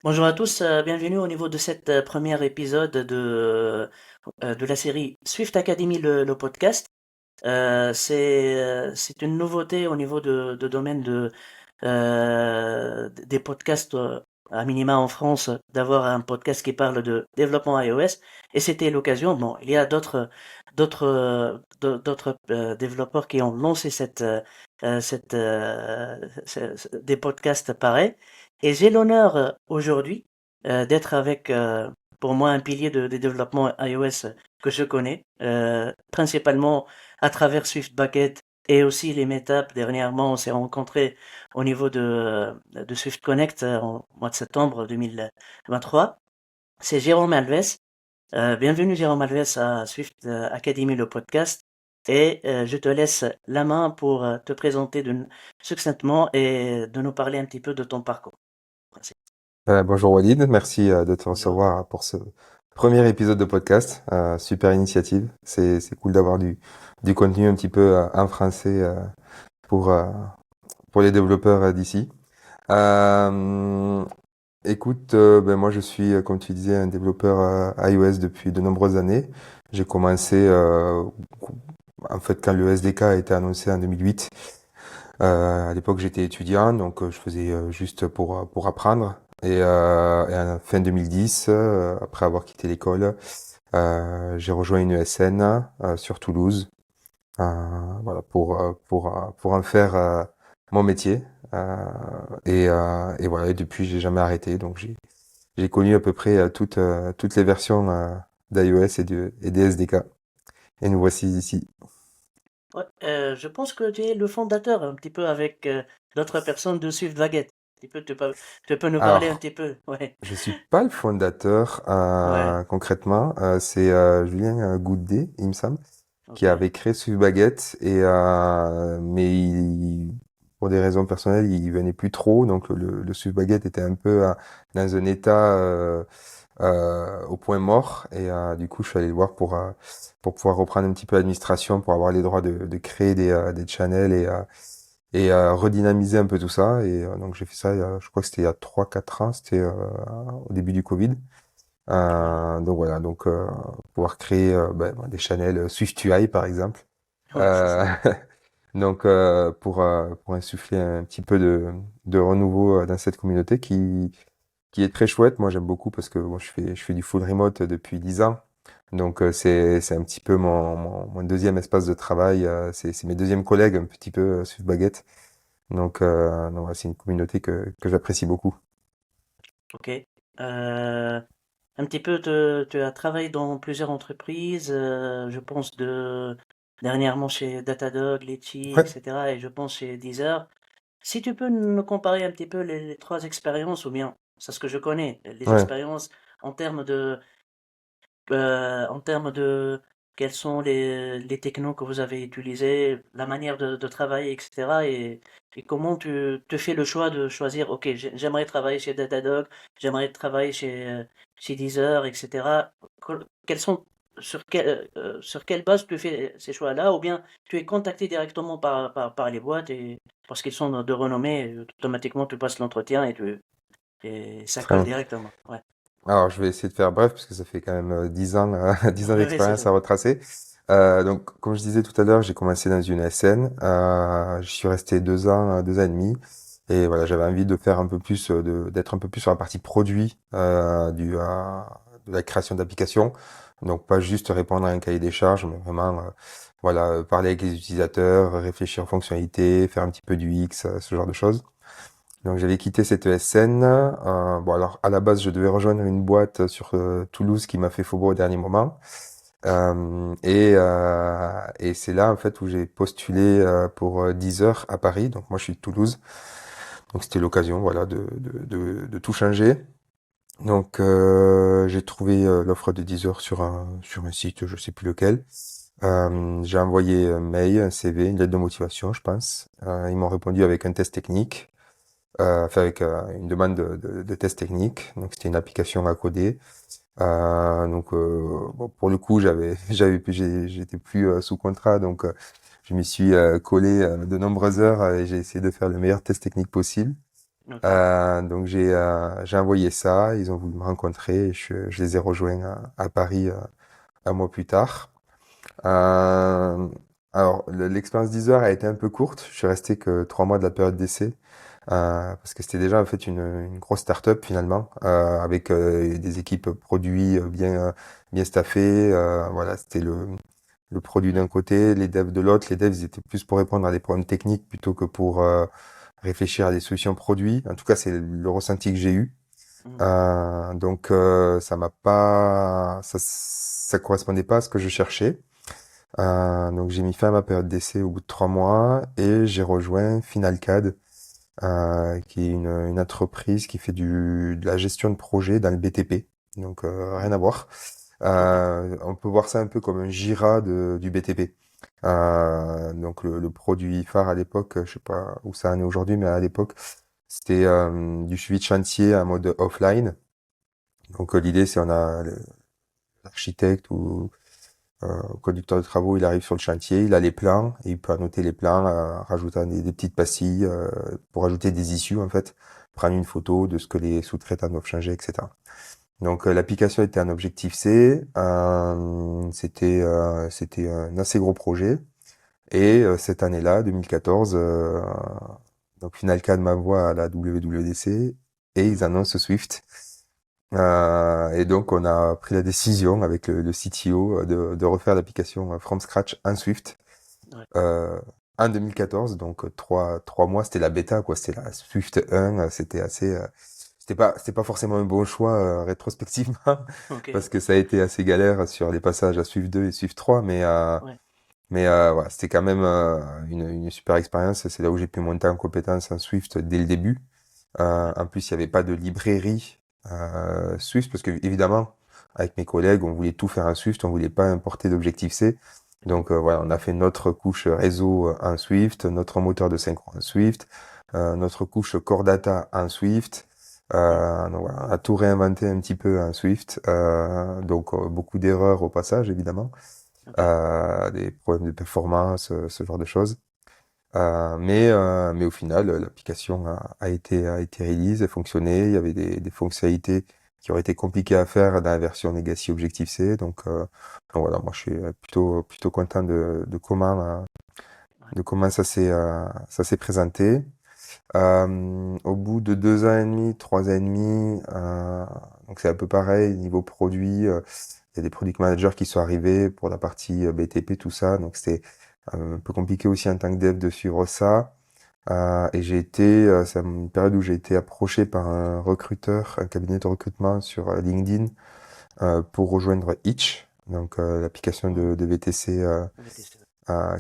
Bonjour à tous, bienvenue au niveau de cet premier épisode de la série Swift Academy, le podcast. C'est une nouveauté au niveau de domaine des podcasts à minima en France, d'avoir un podcast qui parle de développement iOS. Et c'était l'occasion. Bon, il y a d'autres développeurs qui ont lancé des podcasts pareils. Et j'ai l'honneur aujourd'hui d'être avec, pour moi, un pilier de développement iOS que je connais, principalement à travers SwiftBucket et aussi les meetups. Dernièrement, on s'est rencontrés au niveau de Swift Connect en mois de septembre 2023. C'est Jérôme Alves. Bienvenue Jérôme Alves à Swift Academy, le podcast. Et je te laisse la main pour te présenter succinctement et de nous parler un petit peu de ton parcours. Merci. Bonjour Walid, merci de te Bonjour. recevoir pour ce premier épisode de podcast. Super initiative. C'est cool d'avoir du contenu un petit peu en français pour, euh, pour les développeurs d'ici. Euh, Écoute, ben moi je suis, comme tu disais, un développeur iOS depuis de nombreuses années. J'ai commencé en fait quand le SDK a été annoncé en 2008. À l'époque, j'étais étudiant, donc je faisais juste pour apprendre. Et à la fin 2010, après avoir quitté l'école, j'ai rejoint une ESN sur Toulouse, voilà pour en faire mon métier. Et voilà, et depuis, j'ai jamais arrêté. Donc j'ai connu à peu près toutes les versions d'iOS et des SDK. Et nous voici ici. Ouais, je pense que tu es le fondateur un petit peu avec d'autres personnes de Swift Baguette. Tu peux nous parler un Alors, petit peu. Ouais, je suis pas le fondateur ouais, concrètement. C'est Julien Goudet, il me semble, qui ok. avait créé Swift Baguette. Mais pour des raisons personnelles, il venait plus trop. Donc le Swift Baguette était un peu dans un état au point mort. Du coup, je suis allé le voir pour pouvoir reprendre un petit peu l'administration, pour avoir les droits de créer des channels et redynamiser un peu tout ça. Donc j'ai fait ça, je crois que c'était il y a 3 4 ans, c'était au début du Covid. Ouais, Donc voilà, pouvoir créer des channels SwiftUI par exemple. ouais, c'est Euh, ça. pour insuffler un petit peu de renouveau dans cette communauté qui est très chouette. Moi j'aime beaucoup parce que bon, je fais du full remote depuis 10 ans. Donc c'est un petit peu mon deuxième espace de travail. C'est mes deuxièmes collègues un petit peu Swift Baguette. Donc voilà, c'est une communauté que j'apprécie beaucoup. Ok. Un petit peu, tu as travaillé dans plusieurs entreprises, je pense dernièrement chez Datadog, Litchi, Ouais. etc. Et je pense chez Deezer. Si tu peux nous comparer un petit peu les trois expériences, ou bien, c'est ce que je connais, les Ouais. expériences en termes en termes de quels sont les technos que vous avez utilisés, la manière de travailler, etc. Et comment tu te fais le choix de choisir, ok, j'aimerais travailler chez Datadog, j'aimerais travailler chez Deezer, etc. Quels sont, sur quelle base tu fais ces choix-là, ou bien tu es contacté directement par les boîtes et parce qu'ils sont de renommée, automatiquement tu passes l'entretien et ça Très colle bien. directement. Ouais, Alors, je vais essayer de faire bref, parce que ça fait quand même 10 ans, 10 ans ouais, c'est d'expérience ça. à retracer. Donc, comme je disais tout à l'heure, j'ai commencé dans une SN. Je suis resté 2 ans, 2 ans et demi. Et voilà, j'avais envie de faire un peu plus, d'être un peu plus sur la partie produit de la création d'applications. Donc, pas juste répondre à un cahier des charges, mais vraiment, voilà, parler avec les utilisateurs, réfléchir aux fonctionnalités, faire un petit peu du X, ce genre de choses. Donc j'avais quitté cette ESN. Bon alors à la base je devais rejoindre une boîte sur Toulouse qui m'a fait faux au dernier moment. Et c'est là en fait où j'ai postulé pour 10 heures à Paris. Donc moi je suis de Toulouse. Donc c'était l'occasion voilà de tout changer. Donc j'ai trouvé l'offre de 10 heures sur un site, je sais plus lequel. J'ai envoyé un mail, un CV, une lettre de motivation, je pense. Ils m'ont répondu avec un test technique fait avec une demande de test technique. Donc c'était une application à coder. Bon, pour le coup, j'étais plus sous contrat, donc je m'y suis collé de nombreuses heures et j'ai essayé de faire le meilleur test technique possible. Ok. Donc j'ai envoyé ça, ils ont voulu me rencontrer et je les ai rejoints à Paris un mois plus tard. Euh, alors l'expérience d'10 heures a été un peu courte, je suis resté que 3 mois de la période d'essai. Parce que c'était déjà en fait une grosse start-up finalement, avec des équipes produits bien staffées. Voilà, c'était le produit d'un Mm, côté, les devs de l'autre. Les devs ils étaient plus pour répondre à des problèmes techniques plutôt que pour réfléchir à des solutions produits. En tout cas, c'est le ressenti que j'ai eu. mm, Donc ça m'a pas, ça correspondait pas à ce que je cherchais. Donc j'ai mis fin à ma période d'essai au bout de 3 mois et j'ai rejoint FinalCAD, qui est une entreprise qui fait de la gestion de projet dans le BTP. Donc rien mm. à voir. Ok. On peut voir ça un peu comme un Jira du BTP. Donc le produit phare à l'époque, je sais pas où ça en est aujourd'hui, mais à l'époque, c'était du suivi de chantier en mode offline. Donc l'idée, c'est on a l'architecte ou conducteur de travaux, il arrive sur le chantier, il a les plans, et il peut annoter les plans, rajouter des petites pastilles pour ajouter des issues en fait, prendre une photo de ce que les sous-traitants doivent changer, etc. Donc l'application était un objectif C, c'était un assez gros projet. Et cette année-là, 2014, donc Finalcad m'envoie à la WWDC et ils Mm, annoncent Swift. Et donc on a pris la décision avec le CTO de refaire l'application from scratch en Swift ouais. euh, en 2014. Donc trois mois, c'était la bêta quoi, c'était la Swift 1. C'était assez, c'était pas forcément un bon choix rétrospectivement Ok. parce que ça a été assez galère sur les passages à Swift 2 et Swift 3, Ouais. mais voilà, c'était quand même une super expérience. C'est là où j'ai pu monter en compétence en Swift dès le début. Ouais. En plus, il n'y avait pas de librairie Swift parce que évidemment, avec mes collègues, on voulait tout faire en Swift, on voulait pas importer d'Objective-C. Mm, Donc voilà, on a fait notre couche réseau en Swift, notre moteur de synchro en Swift, notre couche Core Data en Swift. mm. Donc voilà, on a tout réinventé un petit peu en Swift. Donc beaucoup d'erreurs au passage, évidemment, Ok. des problèmes de performance, ce genre de choses. Mais au final, l'application a été release, elle fonctionnait. Il y avait des fonctionnalités qui auraient été compliquées à faire dans la version Legacy Objective-C. Donc voilà, moi je suis plutôt content Ouais. de comment ça s'est présenté. Au bout de 2 ans et demi, 3 ans et demi, donc c'est un peu pareil niveau produit. Il y a des product managers qui sont arrivés pour la partie BTP, tout ça. Donc c'était un peu compliqué aussi en tant que dev de suivre ça. Et c'est une période où j'ai été approché par un recruteur, un cabinet de recrutement sur LinkedIn pour rejoindre Itch, donc l'application Mhm. de VTC VTC.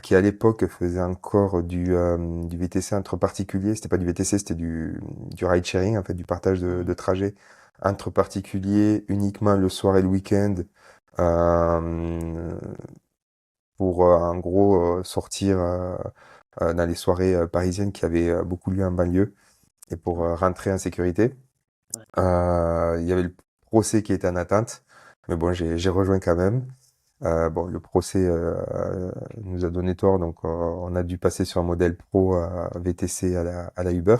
qui à l'époque faisait encore du VTC entre particuliers. C'était pas du VTC, c'était du ride sharing, en fait, du partage de Mhm. trajets entre particuliers uniquement le soir et le week-end euh, pour en gros sortir dans les soirées parisiennes qui avaient beaucoup lieu en banlieue et pour Ouais. rentrer en sécurité. Ouais. Il y avait le procès qui était en attente, mais bon, j'ai rejoint quand même. Bon, le procès nous a donné tort, donc on a dû passer sur un modèle pro VTC à la Uber.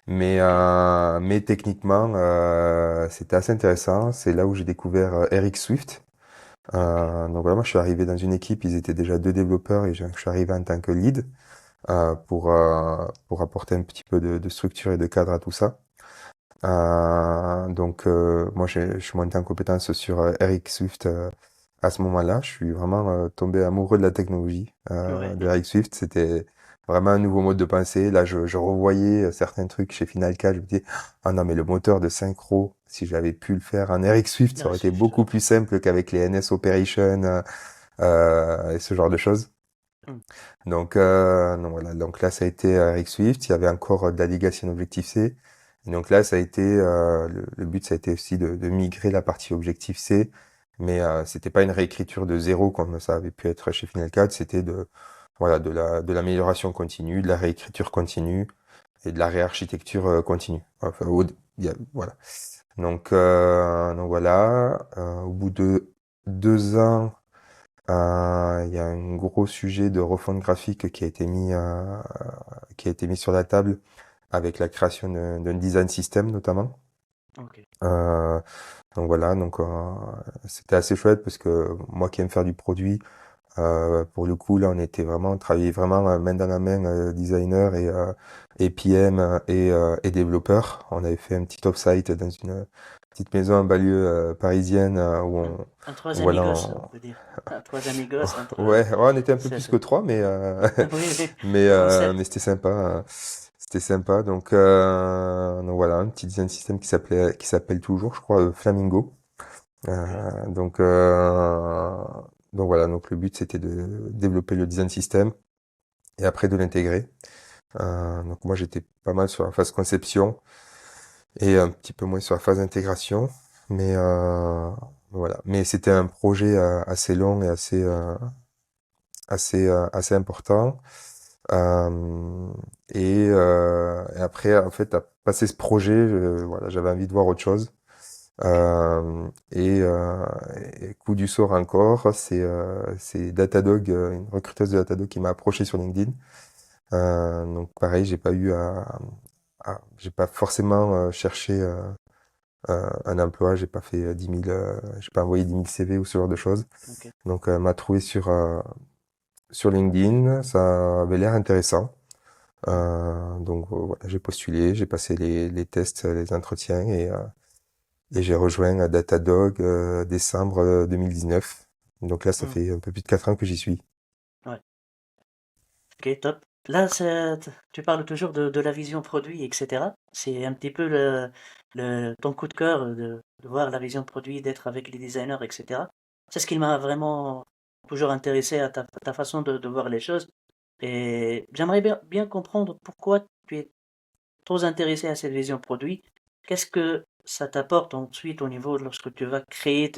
Ok. Mais techniquement, c'était assez intéressant. C'est là où j'ai découvert Eric Swift. Ok. Donc voilà, moi je suis arrivé dans une équipe, ils étaient déjà 2 développeurs et je suis arrivé en tant que lead pour apporter un petit peu de structure et de cadre à tout ça. Donc moi je suis monté en compétence sur Eric Swift à ce moment-là. Je suis vraiment tombé amoureux de la technologie Ouais. de Eric Swift. C'était vraiment un nouveau mode de pensée. Là, je revoyais certains trucs chez Final Cut. Je me disais, ah non, mais le moteur de synchro, si j'avais pu le faire en Eric Swift, ça Ah, aurait été Swift. beaucoup plus simple qu'avec les NS Operation et ce genre de choses. Mm. Donc voilà. Donc là, ça a été Eric Swift. Il y avait encore de la Legacy en Objective-C. Et donc là, ça a été le but, ça a été aussi de migrer la partie Objective-C, mais c'était pas une réécriture de zéro comme ça avait pu être chez Final Cut. C'était voilà, de l'amélioration continue, de la réécriture continue et de la réarchitecture continue. Enfin, voilà. Donc voilà. Au bout de 2 ans. Il y a un gros sujet de refonte graphique qui a été mis sur la table avec la création d'un design system notamment. Ok. Euh, donc voilà, donc c'était assez chouette parce que moi qui aime faire du produit, pour le coup là on travaillait vraiment main dans la main, designer et PM et développeur. On avait fait un petit off-site dans une petite maison en banlieue parisienne où Un, un trois voilà, amigos, on peut dire. Un trois amigos entre... ouais, on était un peu C'est plus ça. que trois, mais Oui, oui, mais concept. c'était sympa. C'était sympa. Donc voilà, un petit design system qui s'appelle toujours, je crois, Flamingo. Ok. Euh, donc euh, donc voilà, donc le but c'était de développer le design system et après de l'intégrer. Donc moi j'étais pas mal sur la phase conception et un petit peu moins sur la phase intégration, mais voilà. Mais c'était un projet assez long et assez important. Euh, et après, en fait, à passer ce projet, voilà, j'avais envie de voir autre chose. Euh, et, euh, et coup du sort encore, c'est Datadog, une recruteuse de Datadog qui m'a approché sur LinkedIn. Donc pareil, j'ai pas forcément cherché un emploi, j'ai pas fait 10 000, j'ai pas envoyé 10 000 CV ou ce genre de choses. Ok. Donc m'a trouvé sur LinkedIn, ça avait l'air intéressant. Donc voilà, j'ai postulé, j'ai passé les tests, les entretiens et j'ai rejoint Datadog décembre 2019. Donc là, ça Hmm. fait un peu plus de 4 ans que j'y suis. Ouais. Ok, top. Là, tu parles toujours de la vision produit, etc. C'est un petit peu ton coup de cœur de voir la vision produit, d'être avec les designers, etc. C'est ce qui m'a vraiment toujours intéressé à ta façon de voir les choses. Et j'aimerais bien comprendre pourquoi tu es trop intéressé à cette vision produit. Qu'est-ce que ça t'apporte ensuite au niveau lorsque tu vas créer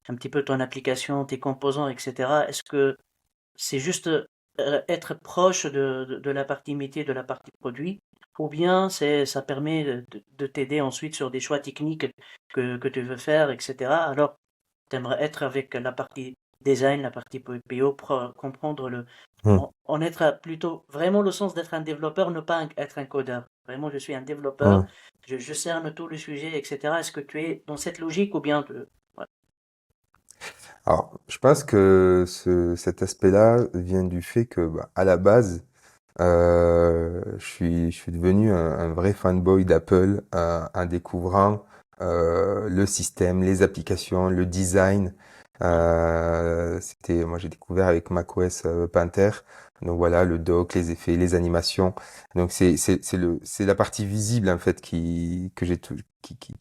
un petit peu ton application, tes composants, etc. Est-ce que c'est juste être proche de la partie métier, de la partie produit, ou bien ça permet de t'aider ensuite sur des choix techniques que tu veux faire, etc. Alors, tu aimerais être avec la partie design, la partie PO, comprendre Hmm, en être plutôt vraiment le sens d'être un développeur, ne pas être un codeur. Vraiment, je suis un développeur, hmm. je cerne tout le sujet, etc. Est-ce que tu es dans cette logique ou bien ouais. Alors, je pense que cet aspect-là vient du fait que, bah, à la base, je suis devenu un vrai fanboy d'Apple en découvrant le système, les applications, le design. Ouais. Moi, j'ai découvert avec macOS Panther. Donc voilà, le dock, les effets, les animations. Donc c'est la partie visible en fait qui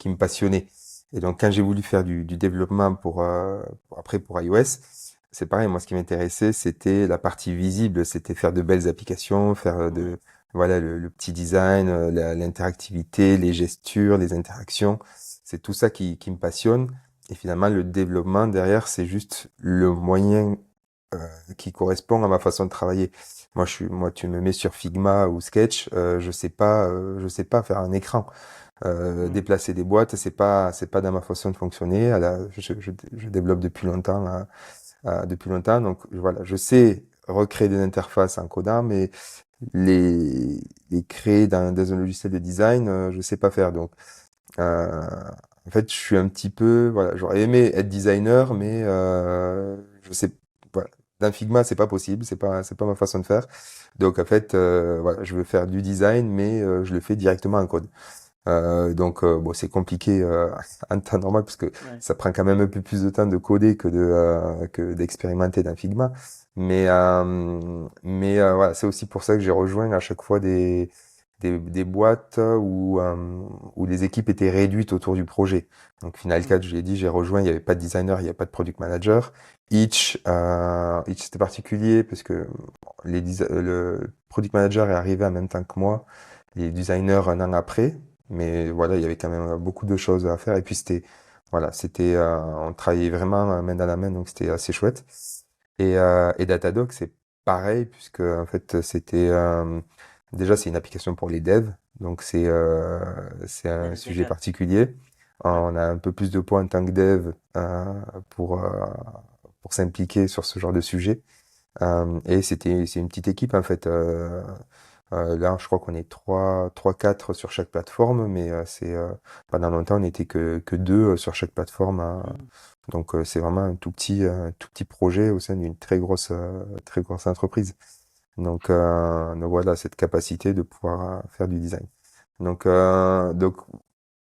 me passionnait. Et donc quand j'ai voulu faire du développement après pour iOS, c'est pareil, moi ce qui m'intéressait, c'était la partie visible, c'était faire de belles applications, faire Ouais. voilà, le petit design, l'interactivité, les gestures, les interactions. C'est tout ça qui me passionne. Et finalement, le développement derrière, c'est juste le moyen qui correspond à ma façon de travailler. Moi, tu me mets sur Figma ou Sketch, je sais pas faire un écran. Hmm. Déplacer des boîtes, c'est pas dans ma façon de fonctionner. Je développe depuis longtemps. Donc voilà, je sais recréer des interfaces en codant, mais les créer dans un logiciel de design, je sais pas faire. Donc en fait, je suis un petit peu, voilà, j'aurais aimé être designer, mais je sais, voilà, dans Figma, c'est pas possible, c'est pas ma façon de faire. Donc en fait, voilà, je veux faire du design, mais je le fais directement en code. Bon, c'est compliqué en temps normal parce que Ouais. ça prend quand même un peu plus de temps de coder que d'expérimenter dans Figma. Voilà, c'est aussi pour ça que j'ai rejoint à chaque fois des boîtes où les équipes étaient réduites autour du projet. Donc Final Hmm. 4, je l'ai dit, j'ai rejoint, il n'y avait pas de designer, il n'y avait pas de product manager. Itch c'était particulier parce que le product manager est arrivé en même temps que moi, les designers un an après. Mais voilà, il y avait quand même beaucoup de choses à faire. Et puis voilà, on travaillait vraiment main dans la main, donc c'était assez chouette. Et Datadog, c'est pareil, puisque en fait, déjà, c'est une application pour les devs, donc c'est un sujet Déjà. particulier. Ouais. On a un peu plus de poids en tant que dev pour, euh, pour s'impliquer sur ce genre de sujet. C'est une petite équipe, en fait. Là, je crois qu'on est 4 sur chaque plateforme, mais pendant longtemps, on n'était que 2 sur chaque plateforme. Mhm. Donc, c'est vraiment un tout petit projet au sein d'une très grosse entreprise. Donc voilà, cette capacité de pouvoir faire du design. Donc, euh, donc,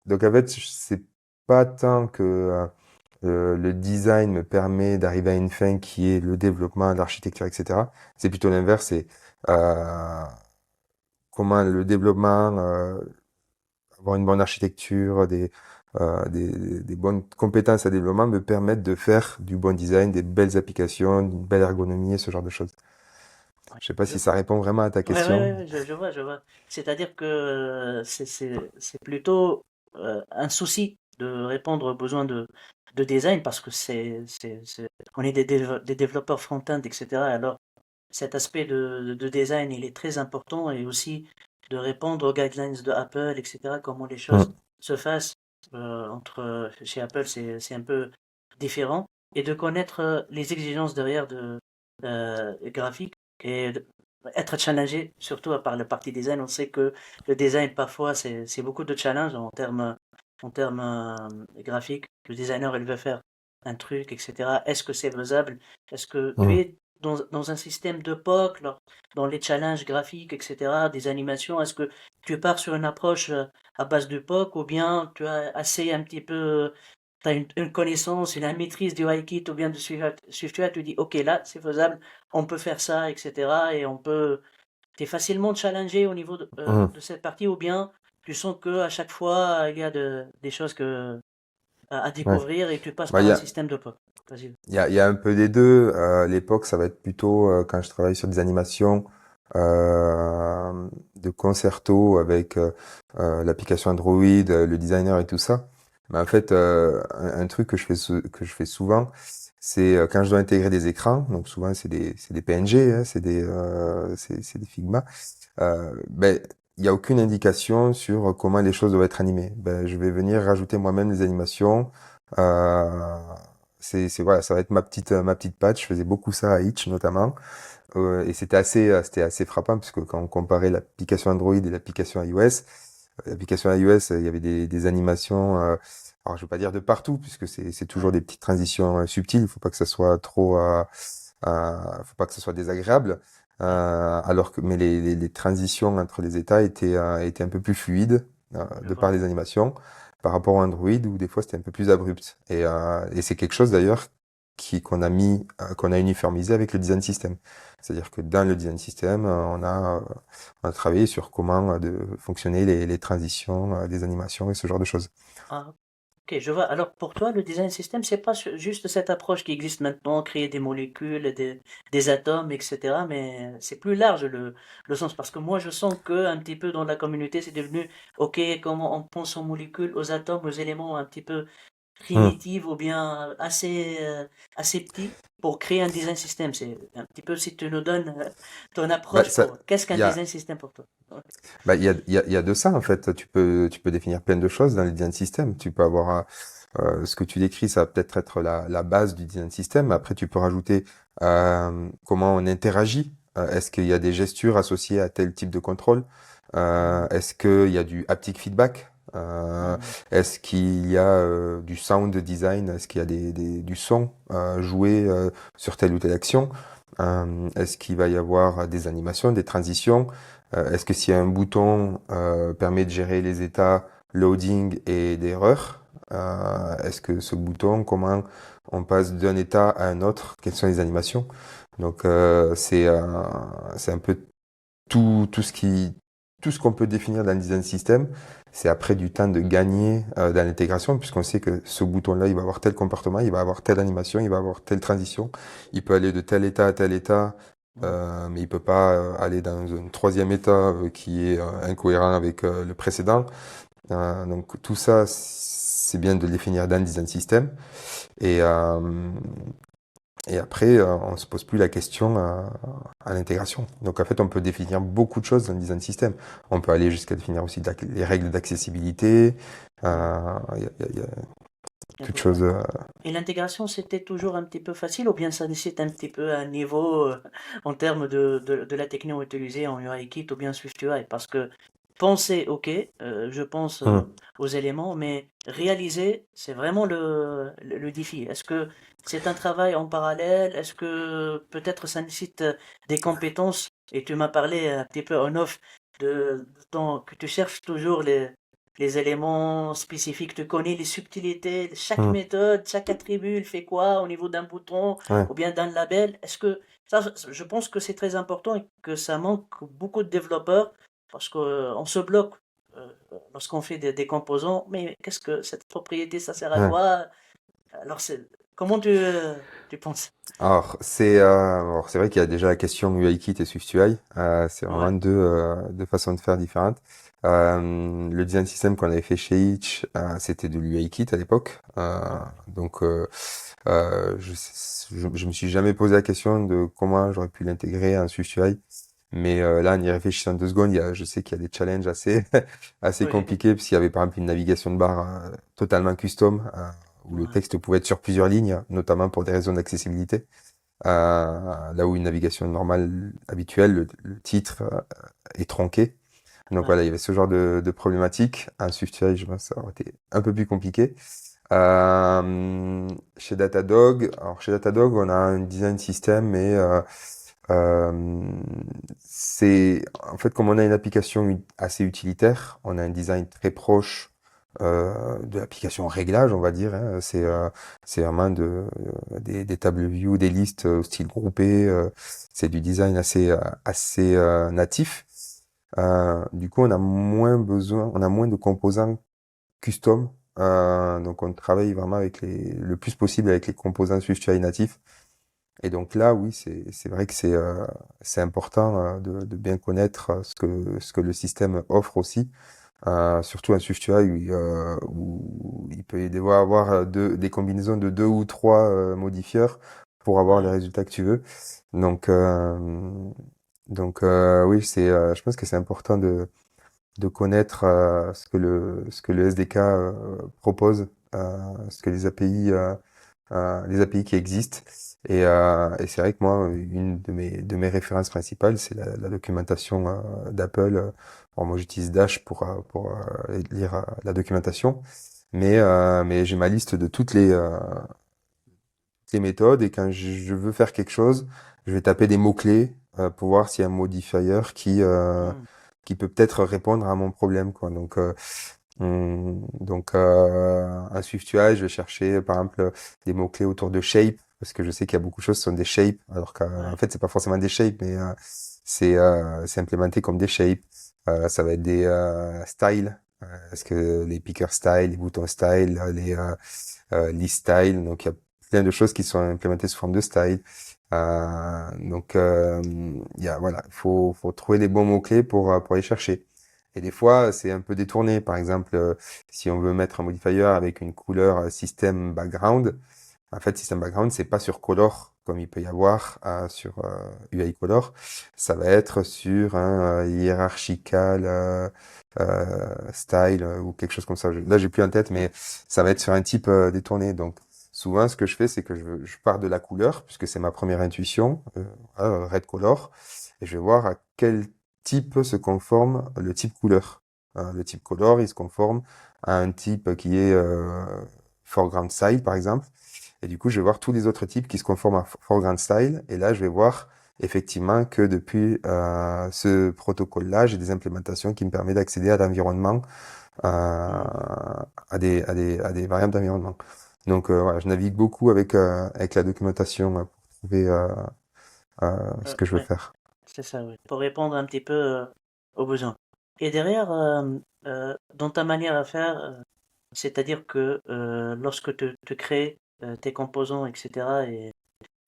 donc en fait, c'est pas tant que le design me permet d'arriver à une fin qui est le développement, l'architecture, etc. C'est plutôt l'inverse, c'est euh, comment le développement, avoir une bonne architecture, des bonnes compétences à développement me permettent de faire du bon design, des belles applications, une belle ergonomie et ce genre de choses. Ouais, Je sais pas je si ça vois. répond vraiment à ta Ouais, ouais, ouais, question. ouais, je vois, je vois. C'est-à-dire que c'est plutôt un souci de répondre aux besoins de design parce que on est des développeurs front-end, etc. Alors, cet aspect de design, il est très important et aussi de répondre aux guidelines de Apple, etc. Comment les choses Mm, se fassent chez Apple, c'est un peu différent et de connaître les exigences derrière graphiques et être challengé, surtout par la partie design. On sait que le design, parfois, c'est beaucoup de challenges en termes graphiques. Le designer, il veut faire un truc, etc. Est-ce que c'est faisable? Est-ce que tu mm. es dans un système de POC, dans les challenges graphiques, etc., des animations? Est-ce que tu pars sur une approche à base de POC ou bien tu as assez un petit peu, tu as une connaissance, une maîtrise du UI-Kit ou bien de SwiftUI, tu dis, OK, là, c'est faisable, on peut faire ça, etc. Et on peut, t'es facilement challengé au niveau Mm. de cette partie ou bien tu sens que à chaque fois, il y a des choses à Ouais. découvrir et tu passes Bah, par un système de POC. Vas-y. il y a un peu des deux. À l'époque, ça va être plutôt quand je travaille sur des animations de concerto avec l'application Android, le designer et tout ça. Mais en fait, un truc que je fais souvent, c'est quand je dois intégrer des écrans. Donc souvent, c'est des PNG, hein, c'est des Figma. Ben, il n'y a aucune indication sur comment les choses doivent être animées. Ben, je vais venir rajouter moi-même les animations. Euh, voilà, ça va être ma petite patte. Je faisais beaucoup ça à Itch notamment. Et c'était assez frappant puisque quand on comparait l'application Android et l'application iOS, il y avait des animations, alors je veux pas dire de partout puisque c'est toujours Ouais, des petites transitions subtiles. Il faut pas que ça soit faut pas que ce soit désagréable. ouais, Alors que, mais les transitions entre les états étaient un peu plus fluides je de par vois. les animations par rapport au Android où des fois c'était un peu plus abrupt. Et c'est quelque chose d'ailleurs qu'on a uniformisé avec le design system. C'est-à-dire que dans le design system, on a travaillé sur comment de fonctionner les transitions, des animations et ce genre de choses. Ah, ok, je vois. Alors pour toi, le design system, c'est pas juste cette approche qui existe maintenant, créer des molécules, des atomes, etc. Mais c'est plus large le sens. Parce que moi, je sens que un petit peu dans la communauté, c'est devenu, ok, comment on pense aux molécules, aux atomes, aux éléments un petit peu Hmm. primitifs ou bien assez petits pour créer un design system. C'est un petit peu si tu nous donnes ton Bah, approche ça, pour qu'est-ce qu'un il y a, design system pour toi? Ouais. bah, il y a de ça en fait. Tu peux définir plein de choses dans les design systems. Tu peux avoir ce que tu décris, ça va peut-être être la base du design system. Après, tu peux rajouter comment on interagit. Est-ce qu'il y a des gestures associées à tel type de contrôle? Mhm, Est-ce qu'il y a du haptic feedback? mhm, Est-ce qu'il y a du sound design? Est-ce qu'il y a du son joué sur telle ou telle action? Est-ce qu'il va y avoir des animations, des transitions? Est-ce que si un bouton permet de gérer les états loading et d'erreur? Est-ce que ce bouton, comment on passe d'un état à un autre? Quelles sont les animations? Donc c'est un peu tout ce qu'on peut définir dans le design system. C'est après du temps de gagner dans l'intégration, puisqu'on sait que ce bouton-là, il va avoir tel comportement, il va avoir telle animation, il va avoir telle transition. Il peut aller de tel état à tel état, mhm. mais il peut pas aller dans un troisième état qui est incohérent avec le précédent. Donc tout ça, c'est bien de le définir dans le design system. Et, euh, et après, on se pose plus la question à l'intégration. Donc en fait, on peut définir beaucoup de choses dans le design system. On peut aller jusqu'à définir aussi les règles d'accessibilité. Mhm. Il y a quelque D'accord. chose. Et l'intégration, c'était toujours un petit peu facile ou bien ça nécessite un petit peu un niveau en termes de la techno utilisée en UIKit ou bien SwiftUI? Parce que penser, ok, je pense Hmm. aux éléments, mais réaliser, c'est vraiment le défi. Est-ce que c'est un travail en parallèle? Est-ce que peut-être ça nécessite des compétences? Et tu m'as parlé un petit peu en off que tu cherches toujours les éléments spécifiques, tu connais les subtilités, chaque Hmm. méthode, chaque attribut, il fait quoi au niveau d'un bouton Ouais. ou bien d'un label. Est-ce que ça, je pense que c'est très important et que ça manque beaucoup de développeurs parce qu'on se bloque euh, lorsqu'on fait des composants. Mais qu'est-ce que cette propriété, ça sert à Ouais. quoi? Alors, comment tu penses? Alors c'est vrai qu'il y a déjà la question UIKit et SwiftUI. C'est vraiment Ouais, deux façons de faire différentes. Le design system qu'on avait fait chez Itch, c'était de l'UIKit à l'époque. ouais, Donc je me suis jamais posé la question de comment j'aurais pu l'intégrer en SwiftUI. Mais là, en y réfléchissant 2 secondes, je sais qu'il y a des challenges assez assez oui, compliqués, puisqu'il y avait par exemple une navigation de barre totalement custom, où le ouais, texte pouvait être sur plusieurs lignes, notamment pour des raisons d'accessibilité. Là où une navigation normale, habituelle, le titre est tronqué. Donc ouais, voilà, il y avait ce genre de problématique. Un SwiftUI, je pense, ça aurait été un peu plus compliqué. Chez Datadog, alors chez Datadog, on a un design system, mais euh, c'est en fait comme on a une application assez utilitaire, on a un design très proche de l'application réglage, on va dire. Hein. C'est vraiment des tables view, des listes au style groupé. C'est du design assez natif. Du coup, on a moins de composants custom. Donc, on travaille vraiment le plus possible avec les composants SwiftUI natifs. Et donc là, oui, c'est vrai que c'est important de bien connaître ce que le système offre aussi. Surtout un SwiftUI où il peut y devoir avoir des combinaisons de 2 ou 3 modifieurs pour avoir les ouais, résultats que tu veux. Donc, oui, je pense que c'est important de connaître ce que le SDK propose, ce que les API qui existent. Et c'est vrai que moi, une de mes références principales, c'est la documentation d'Apple. Bon, moi, j'utilise Dash pour lire la documentation, mais j'ai ma liste de toutes les méthodes, et quand je veux faire quelque chose, je vais taper des mots-clés pour voir s'il y a un modifier hmm, qui peut peut-être répondre à mon problème, quoi. Un SwiftUI, je vais chercher par exemple des mots-clés autour de shape, parce que je sais qu'il y a beaucoup de choses qui sont des shapes, alors qu'en ouais, fait, c'est pas forcément des shapes, mais c'est implémenté comme des shapes. Ça va être des styles, parce que les picker style, les boutons style, list style, donc il y a plein de choses qui sont implémentées sous forme de style. Voilà, faut trouver les bons mots-clés pour les chercher. Et des fois, c'est un peu détourné. Par exemple, si on veut mettre un modifier avec une couleur system background, en fait, system background, c'est pas sur color comme il peut y avoir sur UI color. Ça va être sur un hierarchical style ou quelque chose comme ça. Là, j'ai plus en tête, mais ça va être sur un type détourné. Donc, souvent, ce que je fais, c'est que je pars de la couleur, puisque c'est ma première intuition, red color, et je vais voir à quel type se conforme le type couleur. Le type color, il se conforme à un type qui est foreground style, par exemple. Et du coup, je vais voir tous les autres types qui se conforment à foreground style. Et là, je vais voir effectivement que depuis ce protocole-là, j'ai des implémentations qui me permettent d'accéder à l'environnement, hmm, à des variables d'environnement. Donc voilà, je navigue beaucoup avec la documentation pour trouver ce que je veux ouais. faire. C'est ça, oui. Pour répondre un petit peu aux besoins. Et derrière, dans ta manière à faire, c'est-à-dire que lorsque tu crées tes composants, etc.,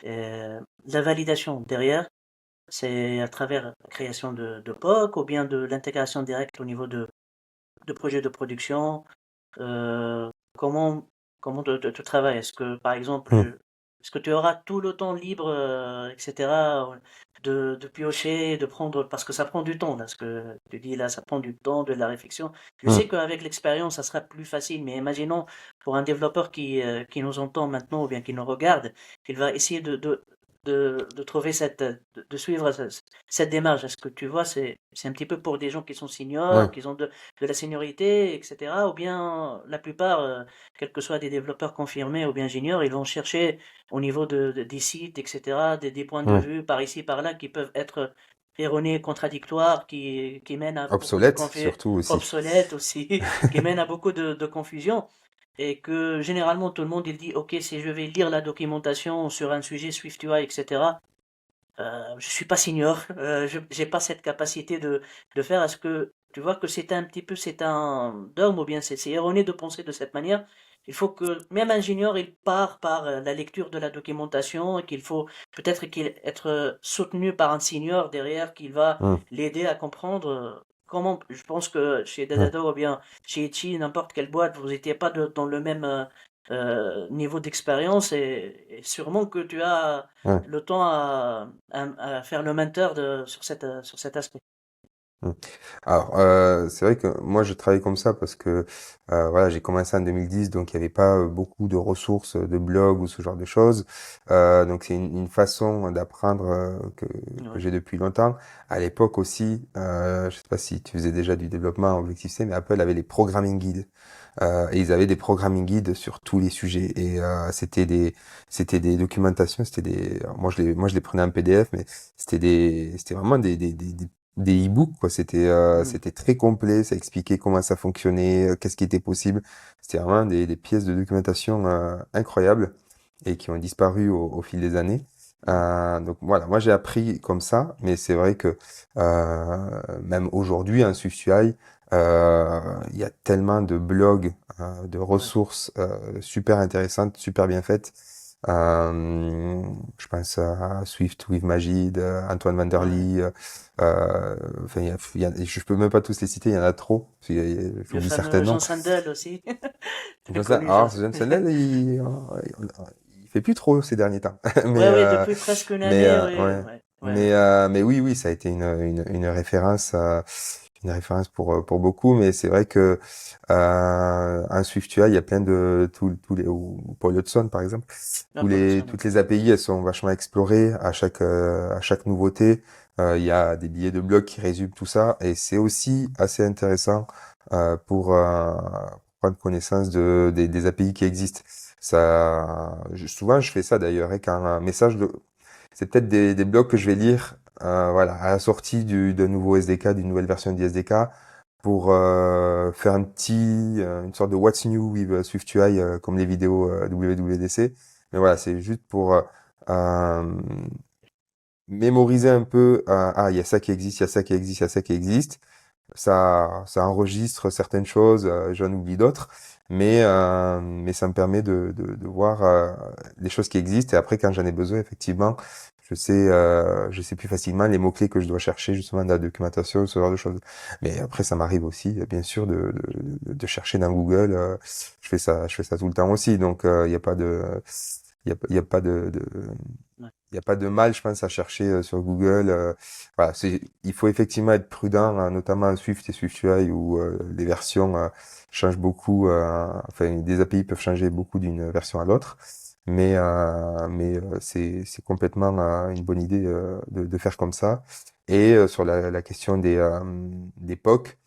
la validation derrière, c'est à travers la création de POC ou bien de l'intégration directe au niveau de projets de production. euh, comment comment tu travailles? Est-ce que, par Hmm. exemple, parce que tu auras tout le temps libre, etc., de piocher, de prendre, parce que ça prend du temps, là, ce que tu dis là, ça prend du temps, de la réflexion. Je sais Mm. qu'avec l'expérience, ça sera plus facile, mais imaginons pour un développeur qui nous entend maintenant ou bien qui nous regarde, qu'il va essayer de trouver de suivre cette démarche. Est-ce que tu vois, c'est un petit peu pour des gens qui sont Ouais, seniors, qui ont de la seniorité, etc., ou bien la plupart, quels que soient des développeurs confirmés ou bien juniors, ils vont chercher au niveau des sites, etc., des points de ouais. vue par ici, par là, qui peuvent être erronés, contradictoires, qui mènent à beaucoup de Obsolète, surtout aussi. obsolètes aussi, qui mènent à beaucoup de confusion. Et que généralement tout le monde il dit ok, si je vais lire la documentation sur un sujet SwiftUI, etc., je suis pas senior, je j'ai pas cette capacité de faire. Est-ce que tu vois que c'est un petit peu, c'est un dogme ou bien c'est erroné de penser de cette manière? Il faut que même un junior, il part par la lecture de la documentation et qu'il faut peut-être qu'il être soutenu par un senior derrière qui va Mm. l'aider à comprendre comment. Je pense que chez Ouais, Datadog ou bien chez Itchy, n'importe quelle boîte, vous n'étiez pas dans le même niveau d'expérience et sûrement que tu as ouais. le temps à faire le mentor sur cet aspect. Mm. Alors, c'est vrai que moi je travaille comme ça parce que voilà, j'ai commencé en 2010, donc il n'y avait pas beaucoup de ressources de blog ou ce genre de choses. Donc c'est une façon d'apprendre que Ouais. j'ai depuis longtemps. À l'époque aussi, je sais pas si tu faisais déjà du développement Objective-C, mais Apple avait les programming guides. Et ils avaient des programming guides sur tous les sujets et c'était des documentations, c'était des alors moi je les prenais en PDF, mais c'était vraiment des e-books quoi. Mm. C'était très complet, ça expliquait comment ça fonctionnait, qu'est-ce qui était possible. C'était vraiment des pièces de documentation incroyables et qui ont disparu au fil des années. Ouais. Donc voilà, moi j'ai appris comme ça, mais c'est vrai que même aujourd'hui en SwiftUI, il y a tellement de blogs, de Ouais. ressources super intéressantes, super bien faites. Euh, je pense à Swift with Majid, Antoine van der Ouais. Lee. Enfin, je peux même pas tous les citer, il y en a trop. Le J'oublie certains fameux noms. Jean Sandel aussi. Très Comme ça, connu, Jean. alors, Jeanne Sandel, il fait plus trop ces derniers temps. Ouais, ouais, depuis presque une année, ouais, Ouais. ouais, ouais, ouais. Mais oui, oui, ça a été une référence pour beaucoup. Mais c'est vrai que en SwiftUI, il y a plein de tous les ou Paul Hudson par exemple, Ah, pour le son, ouais. toutes les API, elles sont vachement explorées à chaque nouveauté. Il y a des billets de blog qui résument tout ça, et c'est aussi assez intéressant pour prendre connaissance des API qui existent. Souvent, je fais ça d'ailleurs, hein, quand un message c'est peut-être des blogs que je vais lire, voilà, à la sortie d'un nouveau SDK, d'une nouvelle version du SDK, pour faire une sorte de What's New with SwiftUI, comme les vidéos WWDC. Mais voilà, c'est juste pour mémoriser un peu, il y a ça qui existe, il y a ça qui existe, il y a ça qui existe. Ça enregistre certaines choses, j'en oublie d'autres, mais ça me permet de voir les choses qui existent. Et après, quand j'en ai besoin, effectivement, je sais plus facilement les mots-clés que je dois chercher justement dans la documentation, ce genre de choses. Mais après, ça m'arrive aussi, bien sûr, de chercher dans Google. Je fais ça tout le temps aussi. Donc, il n'y a pas de, il y a pas Ouais. il y a pas de mal, je pense, à chercher sur Google. Voilà, il faut effectivement être prudent, notamment en Swift et SwiftUI où les versions changent beaucoup. Enfin, des API peuvent changer beaucoup d'une version à l'autre, mais c'est complètement une bonne idée de faire comme ça. Et sur la question des POC,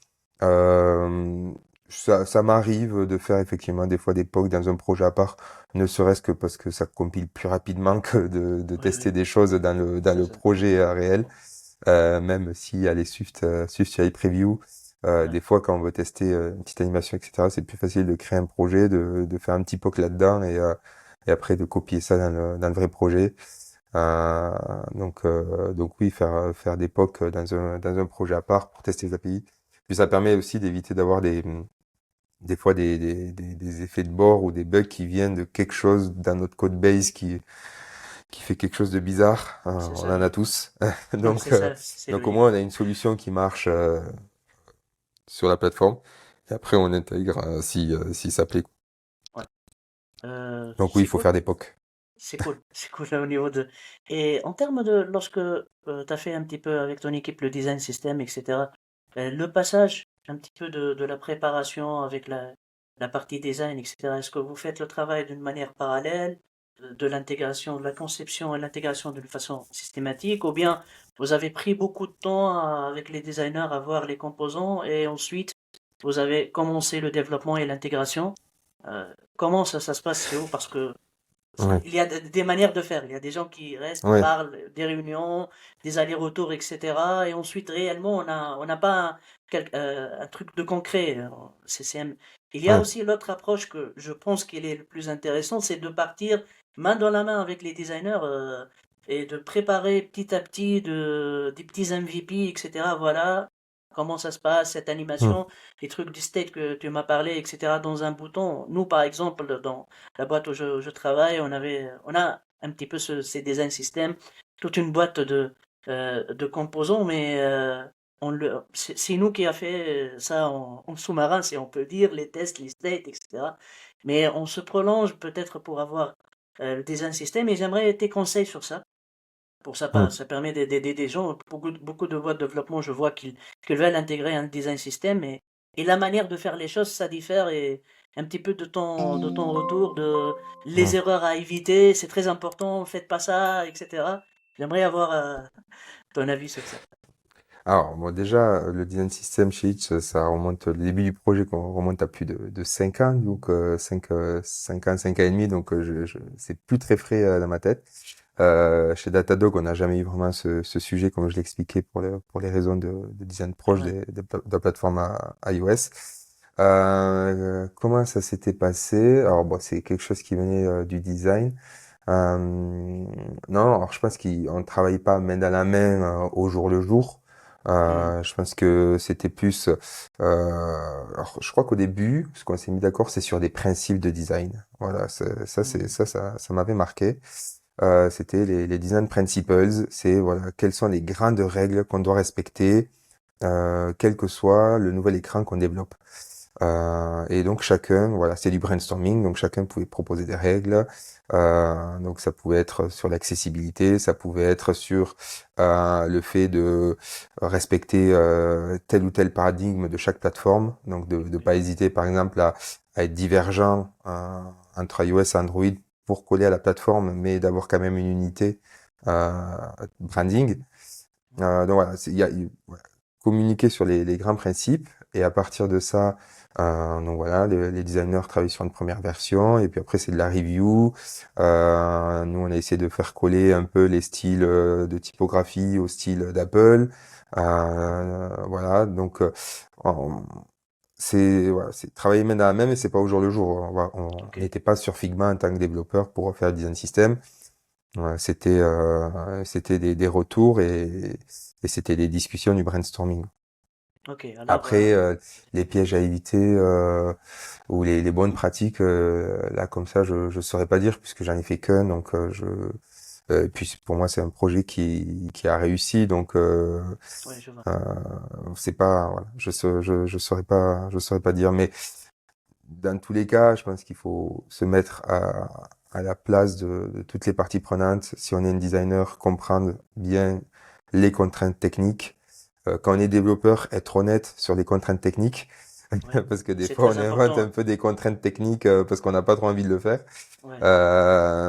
euh, ça m'arrive de faire effectivement des fois des POC dans un projet à part, ne serait-ce que parce que ça compile plus rapidement que de Oui, tester oui, des choses dans c'est le ça. projet réel. Même s'il y a les Swift UI Preview, Ouais. des fois quand on veut tester une petite animation, etc., c'est plus facile de créer un projet, de faire un petit POC là-dedans et après de copier ça dans le vrai projet. Euh, donc oui, faire des POC dans un projet à part pour tester les API. Puis ça permet aussi d'éviter d'avoir des fois des effets de bord ou des bugs qui viennent de quelque chose dans notre code base qui fait quelque chose de bizarre. C'est On ça, en a oui. tous. C'est Donc, ça, c'est donc au logique. moins on a une solution qui marche sur la plateforme. Et après on intègre si ça plaît. Ouais. Donc oui, il C'est faut cool. faire des POC. c'est cool au niveau de. Et en termes de lorsque tu as fait un petit peu avec ton équipe le design system, etc. Le passage un petit peu de la préparation avec la partie design, etc. Est-ce que vous faites le travail d'une manière parallèle, de l'intégration, de la conception et l'intégration d'une façon systématique, ou bien vous avez pris beaucoup de temps avec les designers à voir les composants et ensuite vous avez commencé le développement et l'intégration? Comment ça se passe chez vous? Parce que Ouais, il y a des manières de faire. Il y a des gens qui restent, ouais, parlent, des réunions, des allers-retours, etc. Et ensuite, réellement, on n'a pas un truc de concret. Il y a ouais. aussi l'autre approche que je pense qu'il est le plus intéressant, c'est de partir main dans la main avec les designers et de préparer petit à petit des petits MVP, etc. Voilà comment ça se passe, cette Hmm. animation, les trucs du state que tu m'as parlé, etc. dans un bouton. Nous, par exemple, dans la boîte où je travaille, on a un petit peu ces design systems, toute une boîte de composants, mais c'est nous qui a fait ça en sous-marin, si on peut dire, les tests, les states, etc. Mais on se prolonge peut-être pour avoir le design system et j'aimerais tes conseils sur ça. Pour ça, Hmm. ça permet d'aider des gens. Beaucoup de boîtes de développement, je vois qu'ils veulent intégrer un design system et la manière de faire les choses, ça diffère et un petit peu de ton retour, de Hmm. les erreurs à éviter, c'est très important, faites pas ça, etc. J'aimerais avoir ton avis sur ça. Alors, bon, déjà, le design system chez Hitch, ça remonte, le début du projet qu'on remonte à plus de 5 ans, donc 5 ans et demi, donc c'est plus très frais dans ma tête. Chez Datadog, on n'a jamais eu vraiment ce sujet, comme je l'expliquais, pour les raisons de design proche Ouais. de la plateforme iOS. Comment ça s'était passé? Alors, bon, c'est quelque chose qui venait du design. Non, alors je pense qu'on ne travaille pas main dans la main au jour le jour. Mhm. Je pense que c'était plus. Alors, je crois qu'au début, ce qu'on s'est mis d'accord, c'est sur des principes de design. Voilà, Mhm. ça m'avait marqué. C'était les design principles. C'est voilà, quelles sont les grandes règles qu'on doit respecter, quel que soit le nouvel écran qu'on développe. Et donc chacun, voilà, c'est du brainstorming, donc chacun pouvait proposer des règles. Donc ça pouvait être sur l'accessibilité, ça pouvait être sur le fait de respecter tel ou tel paradigme de chaque plateforme, donc de ne Oui. pas hésiter par exemple à être divergent entre iOS et Android pour coller à la plateforme, mais d'avoir quand même une unité branding. Donc voilà, voilà, communiquer sur les grands principes et à partir de ça, donc voilà, les designers travaillent sur une première version et puis après c'est de la review. Nous on a essayé de faire coller un peu les styles de typographie au style d'Apple. Voilà, donc on- c'est voilà, c'est travailler main dans la main, mais c'est pas au jour le jour. On Ok. n'était pas sur Figma en tant que développeur pour faire le design system. C'était des retours et c'était des discussions du brainstorming. Ok. Alors, Après, les pièges à éviter ou les bonnes pratiques, là comme ça, je saurais pas dire puisque j'en ai fait qu'un, donc puis pour moi c'est un projet qui a réussi, donc ouais, je vois. euh, c'est pas voilà, je saurais pas dire, mais dans tous les cas, je pense qu'il faut se mettre à la place de toutes les parties prenantes. Si on est un designer, comprendre bien les contraintes techniques. Quand on est développeur, être honnête sur les contraintes techniques. Ouais. Parce que des C'est fois, très on invente un important. peu des contraintes techniques parce qu'on n'a pas trop envie de le faire. Ouais.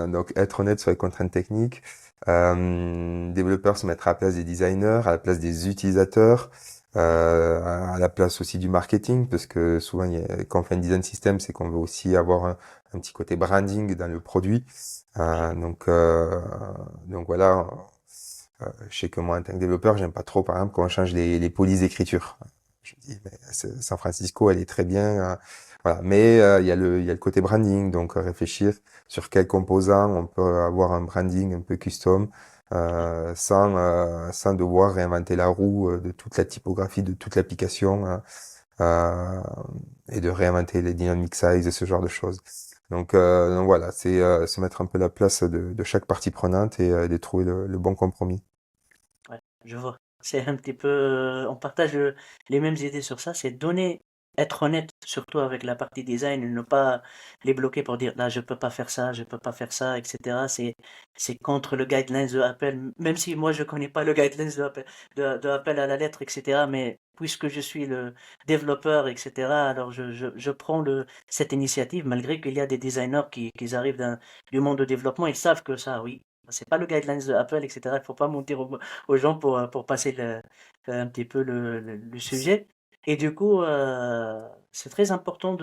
Donc, être honnête sur les contraintes techniques. Développeur, se mettre à la place des designers, à la place des utilisateurs, Ouais. à la place aussi du marketing, parce que souvent, quand on fait un design system, c'est qu'on veut aussi avoir un petit côté branding dans le produit. Ok. Donc voilà, je sais que moi, en tant que développeur, j'aime pas trop, par exemple, quand on change les polices d'écriture. Je me dis, mais San Francisco, elle est très bien. Voilà. Mais il y a le côté branding, donc réfléchir sur quels composants on peut avoir un branding un peu custom, Ouais. sans devoir réinventer la roue de toute la typographie, de toute l'application, hein, euh, et de réinventer les dynamic size et ce genre de choses. Donc voilà, c'est se mettre un peu à la place de chaque partie prenante et de trouver le bon compromis. Ouais, je vois. C'est un petit peu, on partage les mêmes idées sur ça. C'est donner, être honnête surtout avec la partie design, et ne pas les bloquer pour dire là je peux pas faire ça, je peux pas faire ça, etc. C'est contre le guidelines de Apple, même si moi je connais pas le guidelines de Apple à la lettre, etc. Mais puisque je suis le développeur, etc. Alors je prends cette initiative malgré qu'il y a des designers qui arrivent du monde de développement, ils savent que ça, oui. C'est pas le guidelines de Apple, etc. Il faut pas mentir aux gens pour passer un petit peu le sujet. Et du coup, c'est très important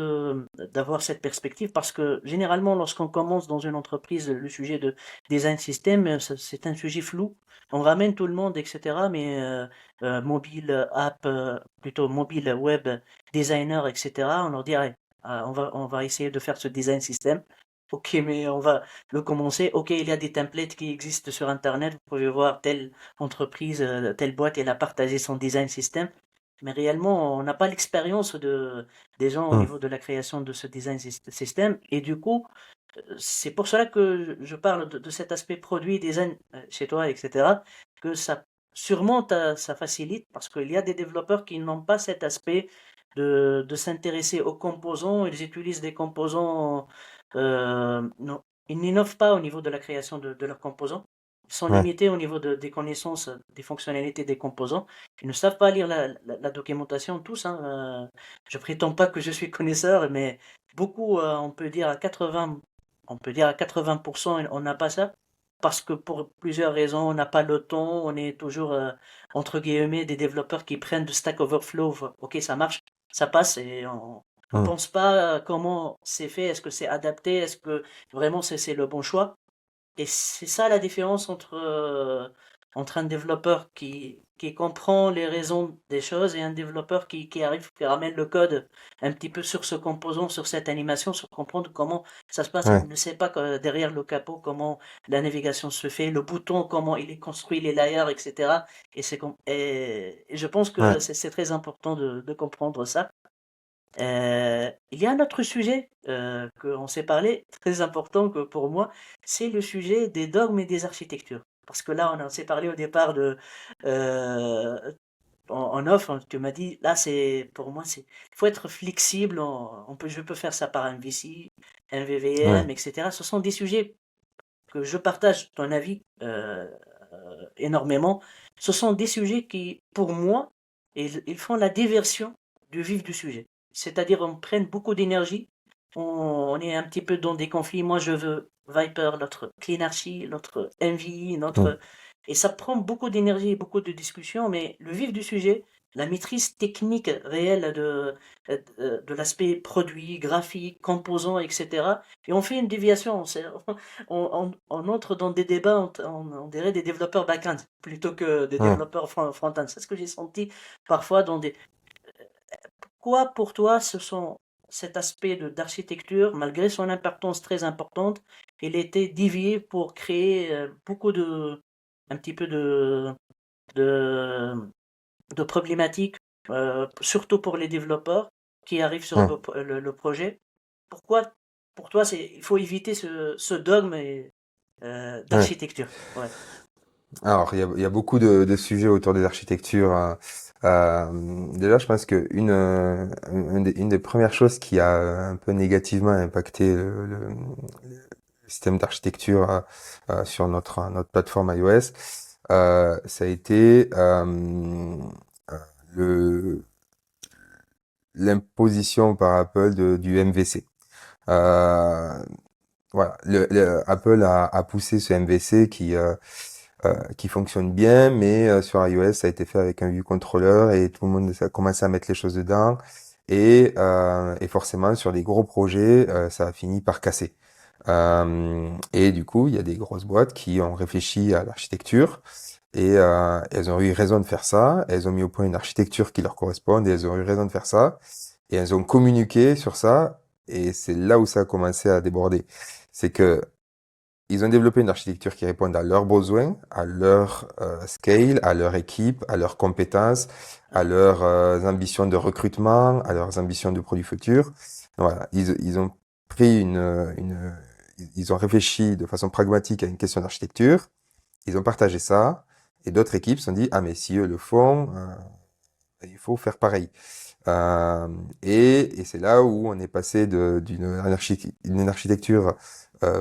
d'avoir cette perspective parce que généralement, lorsqu'on commence dans une entreprise, le sujet de design system, c'est un sujet flou. On ramène tout le monde, etc. Mais mobile app, plutôt mobile web designer, etc. On leur dit, allez, on va essayer de faire ce design system. Ok, mais on va le commencer. Ok, il y a des templates qui existent sur Internet. Vous pouvez voir telle entreprise, telle boîte, elle a partagé son design system. Mais réellement, on n'a pas l'expérience des gens au Hmm. niveau de la création de ce design system. Et du coup, c'est pour cela que je parle de cet aspect produit, design chez toi, etc. Que ça, sûrement, ça facilite parce qu'il y a des développeurs qui n'ont pas cet aspect de s'intéresser aux composants. Ils utilisent des composants, non, ils n'innovent pas au niveau de la création de leurs composants. Ils sont Ouais. limités au niveau des connaissances, des fonctionnalités des composants. Ils ne savent pas lire la documentation, tous, hein. Je prétends pas que je suis connaisseur, mais beaucoup, on peut dire à 80, on peut dire à 80%, on n'a pas ça. Parce que pour plusieurs raisons, on n'a pas le temps, on est toujours, entre guillemets, des développeurs qui prennent de Stack Overflow. Ok, ça marche, ça passe et on Hmm. pense pas comment c'est fait, est-ce que c'est adapté, est-ce que vraiment c'est le bon choix. Et c'est ça la différence entre un développeur qui comprend les raisons des choses et un développeur qui arrive, qui ramène le code un petit peu sur ce composant, sur cette animation, sur comprendre comment ça se passe. Ouais. Il ne sait pas derrière le capot comment la navigation se fait, le bouton, comment il est construit, les layers, etc. Et je pense que Ouais. c'est très important de comprendre ça. Il y a un autre sujet qu'on s'est parlé, très important que pour moi, c'est le sujet des dogmes et des architectures. Parce que là, on s'est parlé au départ euh, en off, hein, tu m'as dit, là, c'est pour moi, il faut être flexible. Je peux faire ça par un VC, un Ouais. VVM, etc. Ce sont des sujets que je partage ton avis énormément. Ce sont des sujets qui, pour moi, ils font la diversion du vif du sujet. C'est-à-dire, on prend beaucoup d'énergie, on est un petit peu dans des conflits. Moi, je veux Viper, l'autre CleanArchy, l'autre MVI, Hmm. notre... Et ça prend beaucoup d'énergie et beaucoup de discussions, mais le vif du sujet, la maîtrise technique réelle de l'aspect produit, graphique, composants, etc. Et on fait une déviation. On entre dans des débats, on dirait des développeurs back-end plutôt que des Hmm. développeurs front-end. C'est ce que j'ai senti parfois dans des. Quoi pour toi, cet aspect d'architecture, malgré son importance très importante, il était dévié pour créer un petit peu de, de problématiques, surtout pour les développeurs qui arrivent sur Hmm. le projet. Pourquoi, pour toi, il faut éviter ce dogme Ouais. d'architecture. Ouais. Alors, il y a beaucoup de sujets autour des architectures. Déjà, je pense que une des premières choses qui a un peu négativement impacté le système d'architecture sur notre plateforme iOS, ça a été euh, le l'imposition par Apple du MVC. Euh, voilà, Apple a poussé ce MVC qui fonctionne bien, mais sur iOS, ça a été fait avec un view controller et tout le monde a commencé à mettre les choses dedans. Et forcément, sur les gros projets, ça a fini par casser. Et du coup, il y a des grosses boîtes qui ont réfléchi à l'architecture et elles ont eu raison de faire ça. Elles ont mis au point une architecture qui leur correspond et elles ont eu raison de faire ça. Et elles ont communiqué sur ça. Et c'est là où ça a commencé à déborder. C'est que ils ont développé une architecture qui réponde à leurs besoins, à leur scale, à leur équipe, à leurs compétences, à Ouais. leurs ambitions de recrutement, à leurs ambitions de produits futurs. Voilà, ils ont pris ils ont réfléchi de façon pragmatique à une question d'architecture. Ils ont partagé ça, et d'autres équipes se sont dit, ah mais si eux le font, il faut faire pareil. Euh, et c'est là où on est passé d'une architecture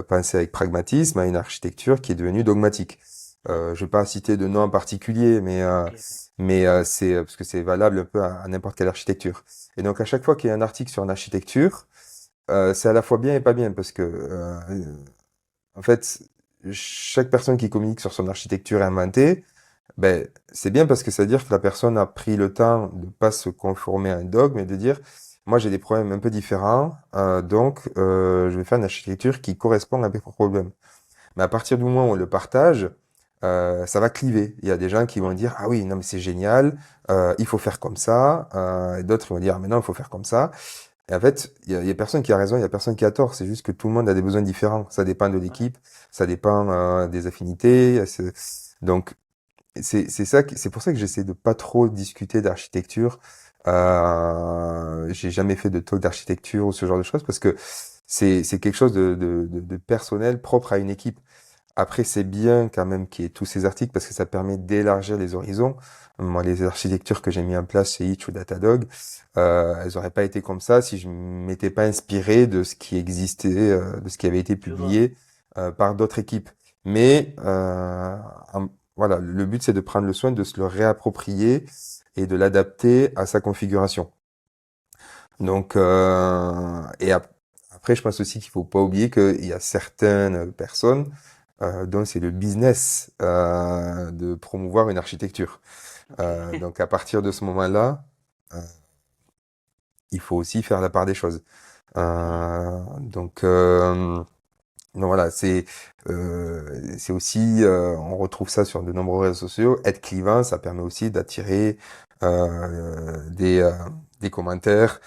pensée avec pragmatisme à une architecture qui est devenue dogmatique. Ouais. Je vais pas citer de nom en particulier, Ok. mais c'est parce que c'est valable un peu à n'importe quelle architecture. Et donc à chaque fois qu'il y a un article sur une architecture, c'est à la fois bien et pas bien parce que en fait chaque personne qui communique sur son architecture est inventée. Ben, c'est bien parce que ça veut dire que la personne a pris le temps de pas se conformer à un dogme et de dire, moi j'ai des problèmes un peu différents, donc je vais faire une architecture qui correspond à mes problèmes. Mais à partir du moment où on le partage, ça va cliver. Il y a des gens qui vont Ouais. dire, ah oui, non mais c'est génial, il faut faire comme ça, et d'autres ils vont dire, ah, mais non, il faut faire comme ça. Et en fait, il y a personne qui a raison, il y a personne qui a tort. C'est juste que tout le monde a des besoins différents. Ça dépend de Ouais. l'équipe, ça dépend des affinités. Donc c'est ça, c'est pour ça que j'essaie de pas trop discuter d'architecture. Ouais. J'ai jamais fait de talk d'architecture ou ce genre de choses parce que c'est quelque chose de personnel propre à une équipe. Après, c'est bien quand même qu'il y ait tous ces articles parce que ça permet d'élargir les horizons. Moi, les architectures que j'ai mis en place chez Hitch ou Datadog, elles auraient pas été comme ça si je m'étais pas inspiré de ce qui existait, de ce qui avait été Je vois. publié par d'autres équipes. Mais voilà, le but c'est de prendre le soin de se le réapproprier et de l'adapter à sa configuration. Donc, après, je pense aussi qu'il faut pas oublier qu'il y a certaines personnes dont c'est le business de promouvoir une architecture. Ok. Donc, à partir de ce moment-là, euh, il faut aussi faire la part des choses. Ouais. Donc, donc voilà, c'est aussi, on retrouve ça sur de nombreux réseaux sociaux. Être clivant, ça permet aussi d'attirer des commentaires,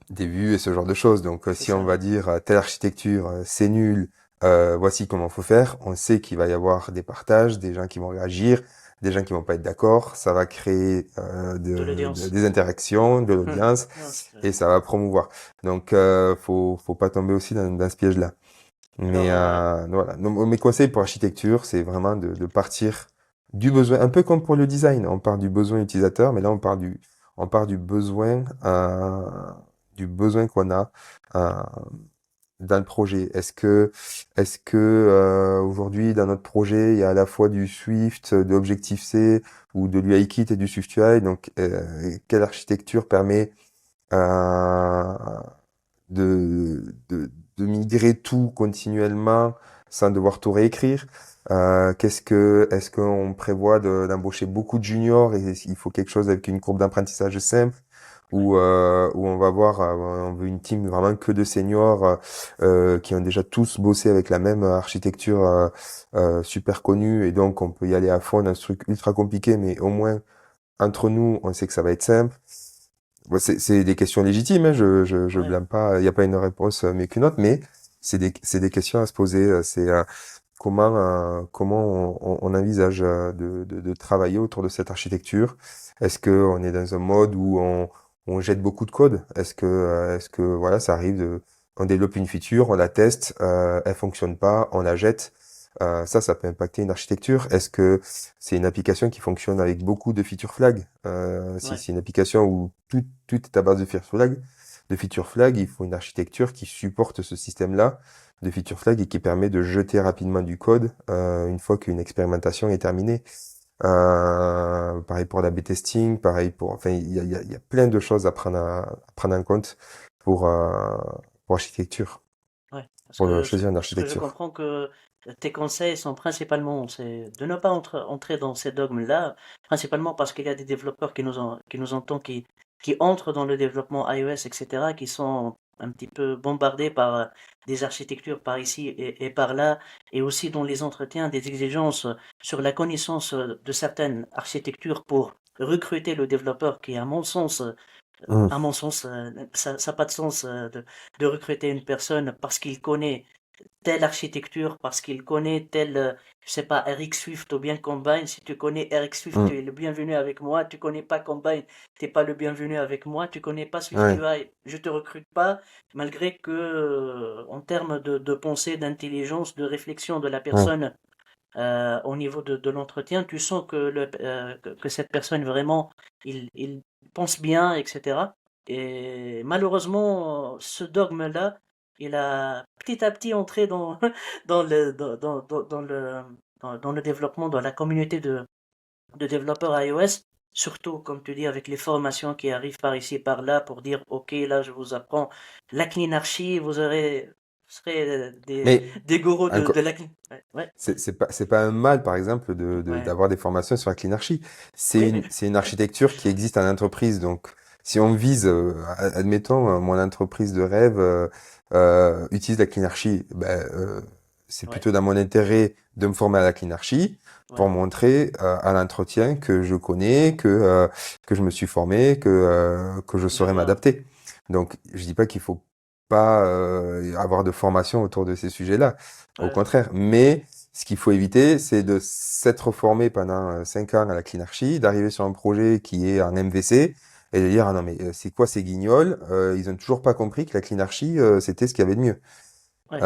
des vues et ce genre de choses. Donc C'est si on va ça. dire telle architecture, c'est nul, voici comment faut faire, on sait qu'il va y avoir des partages, des gens qui vont réagir, des gens qui vont pas être d'accord. Ça va créer De l'audience. des interactions, de l'audience Non, c'est vrai. et ça va promouvoir. Donc faut pas tomber aussi dans ce piège-là. Mais Alors, voilà. Donc, mes conseils pour architecture, c'est vraiment de partir du besoin, un peu comme pour le design. On part du besoin utilisateur, mais là on part du besoin qu'on a euh, dans le projet. Est-ce que aujourd'hui dans notre projet il y a à la fois du Swift, de Objective-C ou de l'UIKit et du SwiftUI. Donc quelle architecture permet euh, de migrer tout continuellement sans devoir tout réécrire. Est-ce qu'on prévoit d'embaucher beaucoup de juniors et il faut quelque chose avec une courbe d'apprentissage simple ouais. ou on va voir, on veut une team vraiment que de seniors qui ont déjà tous bossé avec la même architecture super connue et donc on peut y aller à fond dans ce truc ultra compliqué, mais au moins entre nous, on sait que ça va être simple. Bon, c'est des questions légitimes, hein, je Ouais. blâme pas, il n'y a pas une réponse mieux qu'une autre, mais c'est des questions à se poser. C'est comment on envisage de travailler autour de cette architecture? Est-ce que on est dans un mode où on jette beaucoup de code? Est-ce que voilà, ça arrive on développe une feature, on la teste, elle fonctionne pas, on la jette. Ça peut impacter une architecture. Est-ce que c'est une application qui fonctionne avec beaucoup de feature flags? Si Ouais. c'est une application où tout est à base de feature flag, il faut une architecture qui supporte ce système-là de feature flag et qui permet de jeter rapidement du code une fois qu'une expérimentation est terminée. Pareil pour la B-testing, pareil pour, enfin, il y a plein de choses à prendre en compte pour, euh, pour architecture, Ouais, parce pour que choisir une ce que je architecture. comprends que tes conseils sont principalement, c'est de ne pas entrer dans ces dogmes-là, principalement parce qu'il y a des développeurs qui nous entendent, qui entrent dans le développement iOS, etc., qui sont un petit peu bombardés par des architectures par ici et par là, et aussi dans les entretiens des exigences sur la connaissance de certaines architectures pour recruter le développeur qui, Hum, à mon sens, ça n'a pas de sens de recruter une personne parce qu'il connaît telle architecture, parce qu'il connaît tel, je sais pas, RX Swift ou bien Combine. Si tu connais RX Swift, hum, tu es le bienvenu avec moi. Tu connais pas Combine, t'es pas le bienvenu avec moi. Tu connais pas ouais, SwiftUI, je te recrute pas, malgré que, en termes de pensée, d'intelligence, de réflexion de la ouais. personne, au niveau de l'entretien, tu sens que cette personne vraiment, il pense bien, etc. Et malheureusement, ce dogme-là, il a petit à petit entré dans, dans le développement, dans la communauté de développeurs iOS, surtout, comme tu dis, avec les formations qui arrivent par ici, par là, pour dire, OK, là, je vous apprends la cleanarchie, vous serez Mais des gourous de encore, la clean. Ouais, ouais, c'est pas un mal, par exemple, ouais. d'avoir des formations sur la clean archi. Oui, C'est une architecture qui existe en entreprise. Donc, si on vise, admettons, mon entreprise de rêve utilise la clean archi, c'est ouais, plutôt dans mon intérêt de me former à la clean archi pour ouais, montrer à l'entretien que je connais, que je me suis formé, que je je saurais vois. m'adapter. Donc, je dis pas qu'il faut pas avoir de formation autour de ces sujets-là. Au Ouais, contraire. Mais ce qu'il faut éviter, c'est de s'être formé pendant 5 ans à la Cleanarchy, d'arriver sur un projet qui est en MVC et de dire, ah non, mais c'est quoi ces guignols? Ils ont toujours pas compris que la Cleanarchy, c'était ce qu'il y avait de mieux. ouais,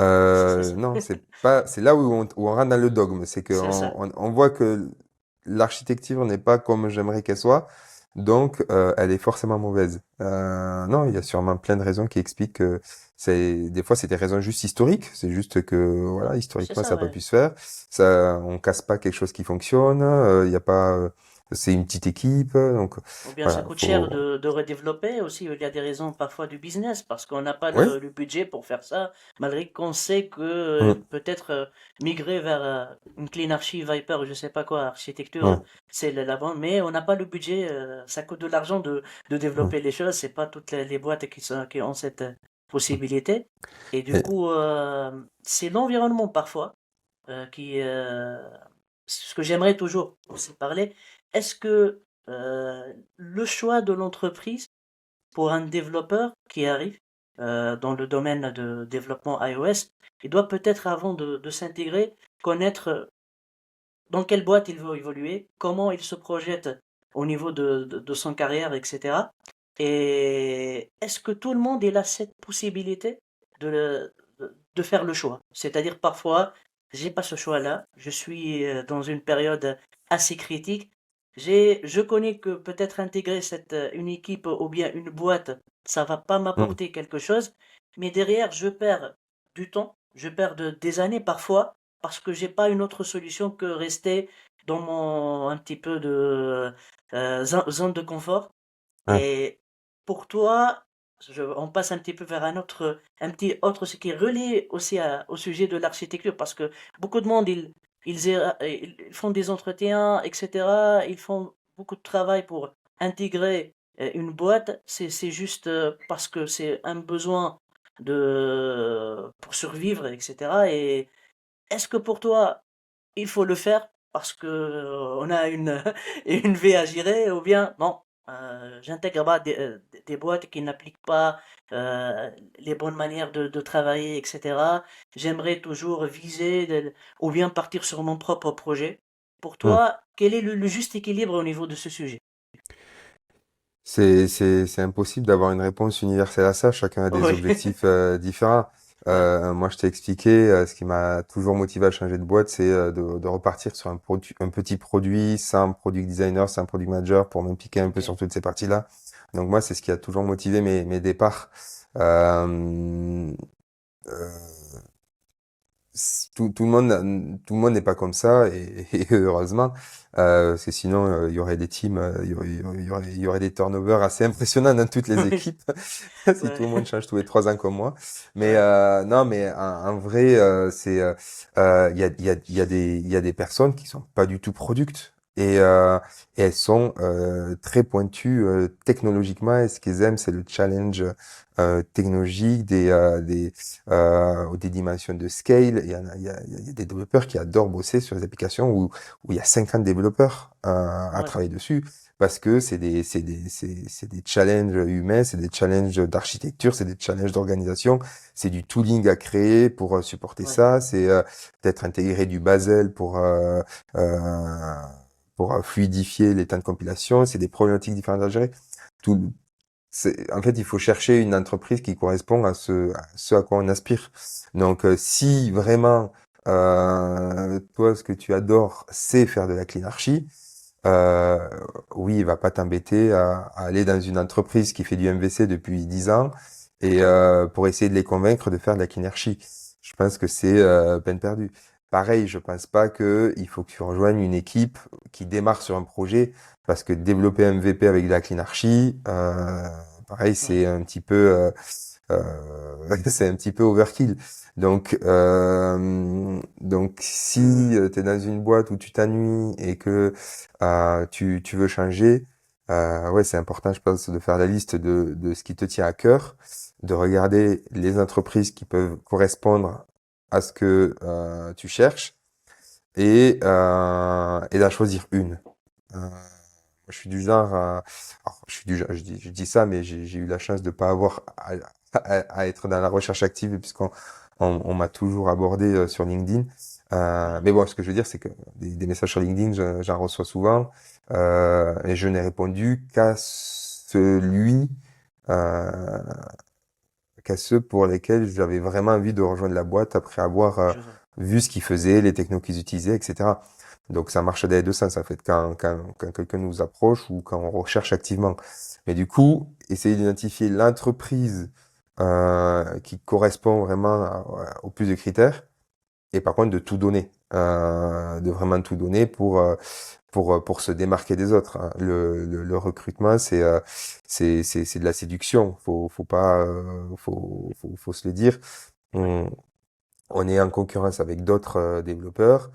c'est ça. Non, c'est pas, c'est là où on rentre dans le dogme. C'est C'est qu'on ça. on voit que l'architecture n'est pas comme j'aimerais qu'elle soit, donc elle est forcément mauvaise. Non, il y a sûrement plein de raisons qui expliquent que des fois c'est des raisons juste historiques. C'est juste que voilà, C'est historiquement ça ça, n'a pas ouais. pu se faire. Ça, on casse pas quelque chose qui fonctionne. Il y a pas, c'est une petite équipe, donc Ou bien ça voilà, coûte cher faut. de redévelopper aussi. Il y a des raisons parfois du business parce qu'on n'a pas Ouais. le budget pour faire ça, malgré qu'on sait que Mm, peut-être migrer vers une Clean Archi, Viper, je sais pas quoi, architecture, mm, c'est la bonne, mais on n'a pas le budget. Ça coûte de l'argent de mm. développer les choses. C'est pas toutes les boîtes qui ont cette Mm. possibilité. Et du Et coup, c'est l'environnement parfois qui, ce que j'aimerais toujours aussi parler, est-ce que le choix de l'entreprise pour un développeur qui arrive dans le domaine de développement iOS, il doit peut-être avant de s'intégrer, connaître dans quelle boîte il veut évoluer, comment il se projette au niveau de son carrière, etc. Et est-ce que tout le monde il a cette possibilité de faire le choix? C'est-à-dire parfois, j'ai pas ce choix-là, je suis dans une période assez critique. Je connais que peut-être intégrer une équipe ou bien une boîte, ça va pas mm, m'apporter quelque chose, mais derrière, je perds du temps, je perds des années parfois parce que j'ai pas une autre solution que rester dans mon un petit peu de zone de confort. ouais. Et pour toi, on passe un petit peu vers un petit autre, ce qui est relié aussi au sujet de l'architecture, parce que beaucoup de monde, ils font des entretiens, etc. Ils font beaucoup de travail pour intégrer une boîte. C'est juste parce que c'est un besoin pour survivre, etc. Et est-ce que pour toi, il faut le faire parce que on a une vie à gérer ou bien non, j'intègre pas des boîtes qui n'appliquent pas les bonnes manières de travailler, etc. J'aimerais toujours ou bien partir sur mon propre projet. Pour Mm. toi, quel est le juste équilibre au niveau de ce sujet? C'est impossible d'avoir une réponse universelle à ça. Chacun a des Oui, objectifs différents. ouais, Moi, je t'ai expliqué, ce qui m'a toujours motivé à changer de boîte, c'est de repartir sur un petit produit, sans product designer, sans product manager, pour m'impliquer un peu ok, sur toutes ces parties-là. Donc moi, c'est ce qui a toujours motivé mes départs. Euh, euh, tout le monde n'est pas comme ça et heureusement parce que sinon il y aurait des teams il y aurait des turnovers assez impressionnants dans toutes les oui, équipes si tout ouais, le monde change tous les 3 ans comme moi mais ouais, non mais en vrai il y a des personnes qui sont pas du tout products et elles sont très pointues technologiquement et ce qu'elles aiment c'est le challenge technologique des dimensions de scale. Il y a des développeurs qui adorent bosser sur des applications où il y a 50 développeurs à ouais, travailler dessus parce que c'est des challenges humains, c'est des challenges d'architecture, c'est des challenges d'organisation, c'est du tooling à créer pour supporter ouais, ça, c'est peut-être intégrer du Basel pour fluidifier les temps de compilation, c'est des problématiques différentes à gérer. Tout, en fait, il faut chercher une entreprise qui correspond à ce à quoi on aspire. Donc, si vraiment toi, ce que tu adores, c'est faire de la clean archi. Euh, oui, il va pas t'embêter à aller dans une entreprise qui fait du MVC depuis 10 ans et pour essayer de les convaincre de faire de la clean archi. Je pense que c'est peine perdue. Pareil, je pense pas que il faut que tu rejoignes une équipe qui démarre sur un projet parce que développer un MVP avec de la clean archi, pareil, Ouais, c'est un petit peu c'est un petit peu overkill. Donc si tu es dans une boîte où tu t'ennuies et que tu veux changer, ouais, c'est important, je pense, de faire la liste de ce qui te tient à cœur, de regarder les entreprises qui peuvent correspondre à ce que tu cherches et d'en choisir une. Je suis du genre, alors, je suis du genre, je dis ça, mais j'ai eu la chance de pas avoir à être dans la recherche active puisqu'on on m'a toujours abordé sur LinkedIn. ouais, Mais bon, ce que je veux dire, c'est que des messages sur LinkedIn, j'en reçois souvent et je n'ai répondu euh, qu'à ceux pour lesquels j'avais vraiment envie de rejoindre la boîte après avoir je vois. vu ce qu'ils faisaient, les technos qu'ils utilisaient, etc. Donc ça marche dans les deux sens en fait, quand quelqu'un nous approche ou quand on recherche activement. Mais du coup, essayer d'identifier l'entreprise qui correspond vraiment au plus de critères et par contre de tout donner, de vraiment tout donner pour se démarquer des autres, hein. Le recrutement, c'est de la séduction. Faut pas, faut se le dire. Ouais, On est en concurrence avec d'autres développeurs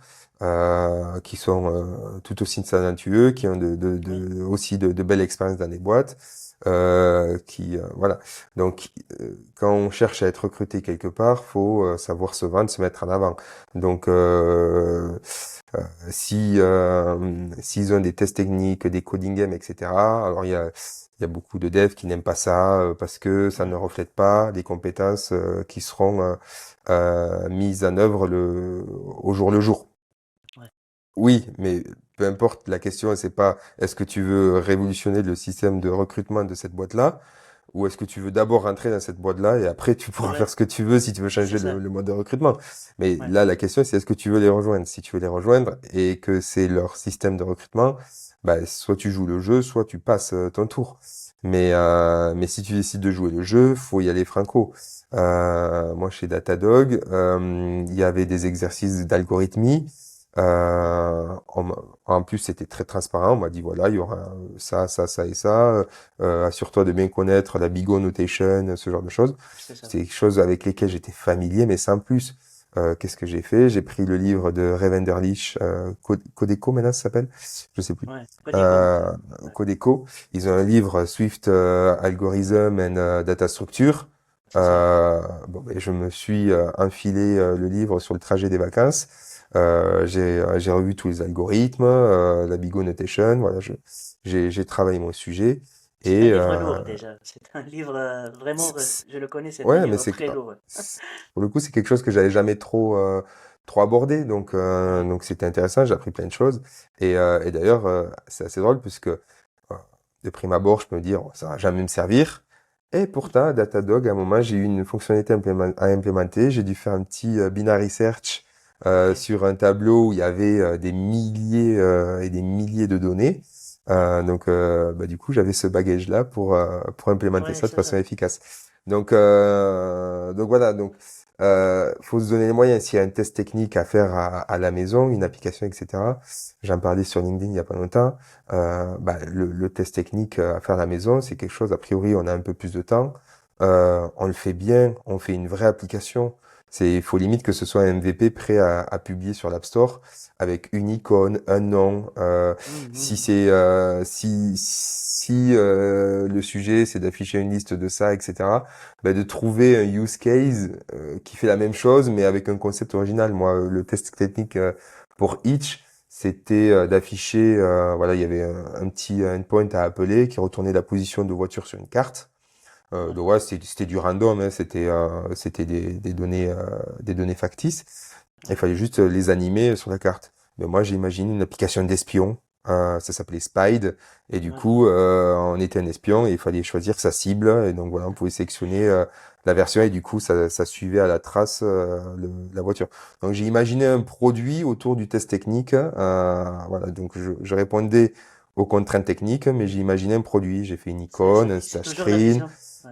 qui sont tout aussi talentueux, qui ont oui, aussi de belles expériences dans les boîtes. Voilà. Donc, quand on cherche à être recruté quelque part, faut savoir se vendre, se mettre en avant. Donc, s'ils ont des tests techniques, des coding games, etc. Alors il y a beaucoup de devs qui n'aiment pas ça parce que ça ne ouais, reflète pas les compétences qui seront mises en œuvre au jour le jour. ouais, Oui, mais peu importe, la question c'est pas est-ce que tu veux révolutionner le système de recrutement de cette boîte-là ou est-ce que tu veux d'abord rentrer dans cette boîte-là et après tu pourras faire ouais, ce que tu veux si tu veux c'est changer ça. le mode de recrutement. Mais Ouais, là, la question c'est est-ce que tu veux les rejoindre? Si tu veux les rejoindre et que c'est leur système de recrutement, bah, soit tu joues le jeu, soit tu passes ton tour. Mais si tu décides de jouer le jeu, faut y aller franco. Moi, chez Datadog, il y avait des exercices d'algorithmie. En plus, c'était très transparent. On m'a dit, voilà, il y aura ça, ça, ça et ça. Assure-toi de bien connaître la Bigo Notation, ce genre de choses. c'est ça. C'est quelque chose avec lesquelles j'étais familier, mais sans plus. Qu'est-ce que j'ai fait? J'ai pris le livre de Ray Wenderlich, Codeco maintenant ça s'appelle? Je sais plus. Ouais, Codico. Euh, Ouais, Codeco. Ils ont un livre Swift Algorithm and Data Structure. c'est ça. Bon, ben, je me suis enfilé le livre sur le trajet des vacances. J'ai revu tous les algorithmes, la Bigo Notation. Voilà, j'ai travaillé mon sujet C'est un et livre lourd déjà. C'est un livre vraiment, je le connais, c'est un ouais, mais livre très lourd. pour le coup, c'est quelque chose que j'avais jamais trop abordé, Ouais, donc c'était intéressant. J'ai appris plein de choses et d'ailleurs, c'est assez drôle puisque de prime abord, je peux me dire, oh, ça va jamais me servir. Et pourtant, à Datadog, à un moment, j'ai eu une fonctionnalité à implémenter. J'ai dû faire un petit binary search ok. sur un tableau où il y avait des milliers et des milliers de données. Bah, du coup, j'avais ce bagage-là pour implémenter Ouais, ça de c'est façon ça. efficace. Donc voilà. Donc, faut se donner les moyens. S'il y a un test technique à faire à la maison, une application, etc. J'en parlais sur LinkedIn il y a pas longtemps. Bah, le test technique à faire à la maison, c'est quelque chose, a priori, on a un peu plus de temps. On le fait bien, on fait une vraie application. Il faut limite que ce soit un MVP prêt à publier sur l'App Store avec une icône, un nom. Si Mhm. c'est si le sujet c'est d'afficher une liste de ça, etc. Bah, de trouver un use case qui fait la même chose mais avec un concept original. Moi, le test technique pour Itch, c'était d'afficher, voilà, il y avait un petit endpoint à appeler qui retournait la position de voiture sur une carte. Ouais, Donc ouais, c'était du random, hein, c'était des données factices. Il ouais, fallait juste les animer sur la carte. Mais moi, j'ai imaginé une application d'espion. Ça s'appelait Spide. Et du Ouais. coup, on était un espion et il fallait choisir sa cible. Et donc voilà, on pouvait sélectionner la version et du coup, ça suivait à la trace la voiture. Donc j'ai imaginé un produit autour du test technique. Voilà, donc je répondais aux contraintes techniques, mais j'ai imaginé un produit. J'ai fait une icône, un C'est splash toujours la screen. vision. Ouais.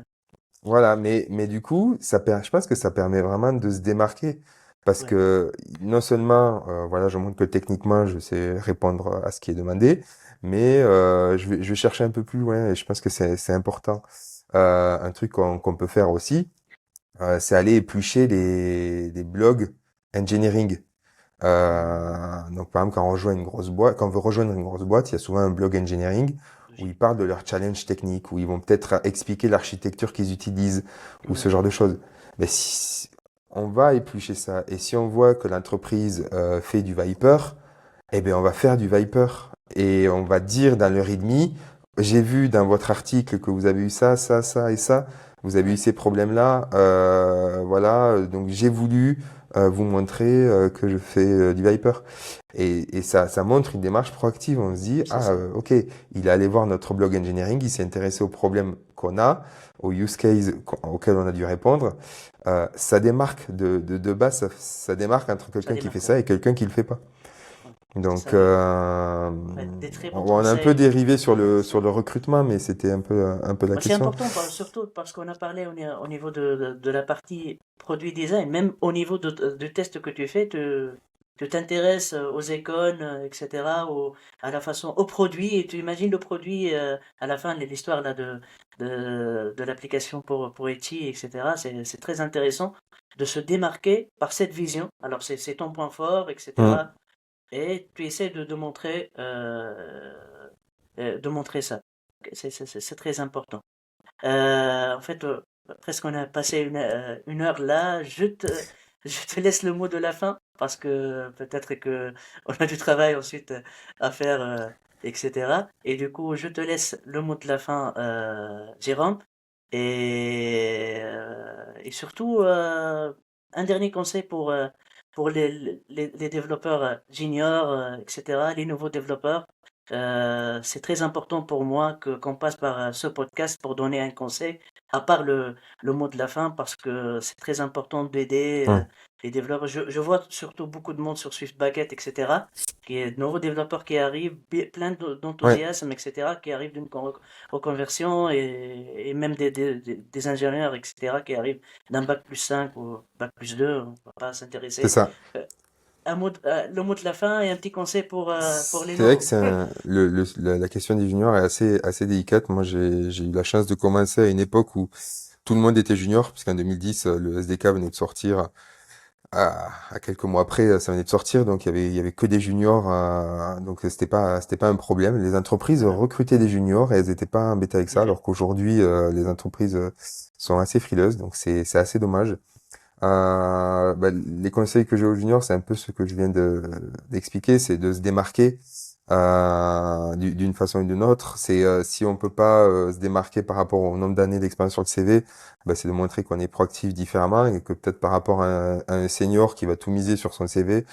Voilà, mais du coup, je pense que ça permet vraiment de se démarquer. Parce Ouais. que non seulement, voilà, je montre que techniquement, je sais répondre à ce qui est demandé, mais je vais chercher un peu plus loin et je pense que c'est important. Un truc qu'on peut faire aussi, c'est aller éplucher les blogs engineering. Donc, par exemple, quand on rejoint une grosse boîte, quand on veut rejoindre une grosse boîte, il y a souvent un blog engineering où ils Logique. parlent de leur challenge technique, où ils vont peut-être expliquer l'architecture qu'ils utilisent ou ce Ouais. genre de choses. Mais si on va éplucher ça, et si on voit que l'entreprise fait du Viper, eh bien, on va faire du Viper et on va dire dans le README, j'ai vu dans votre article que vous avez eu ça, ça, ça et ça. Vous avez eu Ouais. ces problèmes-là, voilà. Donc j'ai voulu vous montrer que je fais du Viper. Et ça montre une démarche proactive. On se dit, C'est ah, ça. ok, il est allé voir notre blog engineering, il s'est intéressé aux problèmes qu'on a, aux use cases auxquels on a dû répondre. Ça démarque de base, ça démarque entre Ça quelqu'un qui fait démarque. Ouais. ça et quelqu'un qui le fait pas. Ouais. C'est Donc, ça. Ouais. Ouais. Des très bons on a un peu conseils. dérivé C'est sur le recrutement, mais c'était un peu la bah, c'est question. important, surtout parce qu'on a parlé au niveau de la partie produit design, même au niveau du test que tu fais, tu t'intéresses aux icônes, etc., à la façon, au produit, et tu imagines le produit à la fin, l'histoire là de l'application pour Etsy, etc. C'est très intéressant de se démarquer par cette vision. Alors c'est ton point fort, Hmm. etc. Et tu essaies de montrer ça. C'est très important. En fait, presque on a passé une heure là. Je te laisse le mot de la fin parce que peut-être que on a du travail ensuite à faire, etc. Et du coup, je te laisse le mot de la fin, Jérôme. Et surtout, un dernier conseil pour les développeurs juniors, etc., les nouveaux développeurs. C'est très important pour moi qu'on passe par ce podcast pour donner un conseil, à part le mot de la fin, parce que c'est très important d'aider Hmm. les développeurs. Je vois surtout beaucoup de monde sur SwiftBucket, etc., qui est de nouveaux développeurs qui arrivent, plein Ouais, d'enthousiasme, etc., qui arrivent d'une reconversion et même des ingénieurs, etc., qui arrivent d'un bac plus 5 ou bac plus 2, on ne va pas c'est s'intéresser. ça. Le mot de la fin et un petit conseil pour les C'est vrai que nouveaux. c'est la question des juniors est assez délicate. Moi, j'ai eu la chance de commencer à une époque où tout le monde était junior, puisqu'en 2010, le SDK venait de sortir. À quelques mois après, ça venait de sortir, donc il y avait que des juniors, donc c'était pas un problème. Les entreprises Voilà. recrutaient des juniors et elles étaient pas embêtées avec ça, Mhm. alors qu'aujourd'hui, les entreprises sont assez frileuses, donc c'est assez dommage. Bah, les conseils que j'ai aux juniors, c'est un peu ce que je viens d'expliquer, c'est de se démarquer d'une façon ou d'une autre. C'est si on peut pas se démarquer par rapport au nombre d'années d'expérience sur le CV, bah, c'est de montrer qu'on est proactif différemment et que peut-être par rapport à un senior qui va tout miser sur son CV,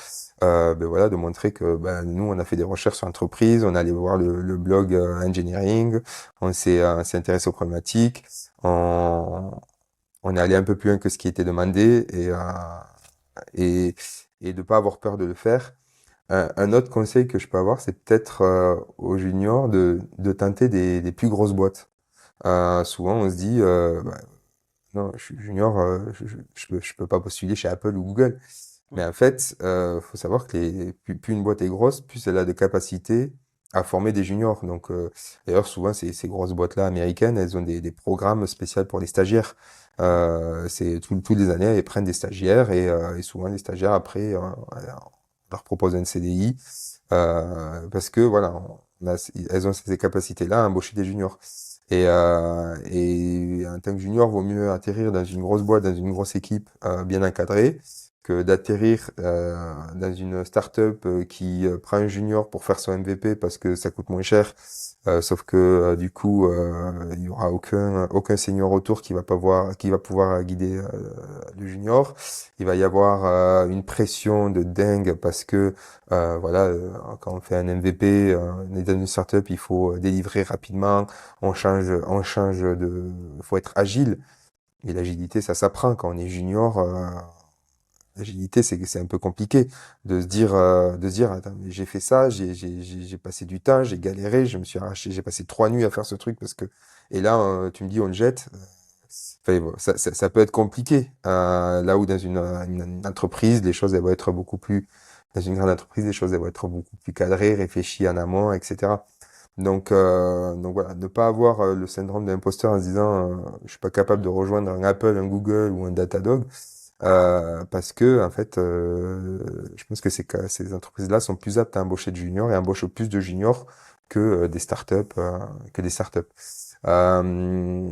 ben voilà, de montrer que ben, nous on a fait des recherches sur l'entreprise, on est allé voir le blog engineering, on s'est intéressé aux problématiques, on on est allé un peu plus loin que ce qui était demandé et, et de pas avoir peur de le faire. Un autre conseil que je peux avoir, c'est peut-être aux juniors de tenter des plus grosses boîtes. Souvent, on se dit, bah, non, je suis junior, je peux pas postuler chez Apple ou Google. Mais en fait, faut savoir que plus une boîte est grosse, plus elle a de capacité à former des juniors. Donc, d'ailleurs, souvent, ces grosses boîtes-là américaines, elles ont des programmes spéciaux pour les stagiaires. Tous les années, elles prennent des stagiaires et souvent les stagiaires après, on leur propose un CDI parce que voilà, elles ont ces capacités-là à embaucher des juniors. Et en tant que junior, vaut mieux atterrir dans une grosse boîte, dans une grosse équipe bien encadrée, que d'atterrir dans une start-up qui prend un junior pour faire son MVP parce que ça coûte moins cher Sauf que du coup, il y aura aucun senior autour qui va pouvoir guider le junior. Il va y avoir une pression de dingue parce que voilà, quand on fait un MVP, on est dans une startup, il faut délivrer rapidement. Faut être agile. Et l'agilité, ça s'apprend quand on est junior. L'agilité, c'est un peu compliqué de se dire, attends, mais j'ai fait ça, j'ai passé du temps, j'ai galéré, je me suis arraché, j'ai passé 3 nuits à faire ce truc parce que, et là, tu me dis, on le jette. Enfin, bon, ça peut être compliqué. Là où dans une entreprise, les choses, elles vont être beaucoup plus, dans une grande entreprise, les choses, elles vont être beaucoup plus cadrées, réfléchies en amont, etc. Donc voilà, ne pas avoir le syndrome de l'imposteur en se disant, je suis pas capable de rejoindre un Apple, un Google ou un Datadog. Parce que en fait, je pense que ces entreprises-là sont plus aptes à embaucher de juniors et embauchent plus de juniors que des startups, que des startups. Euh,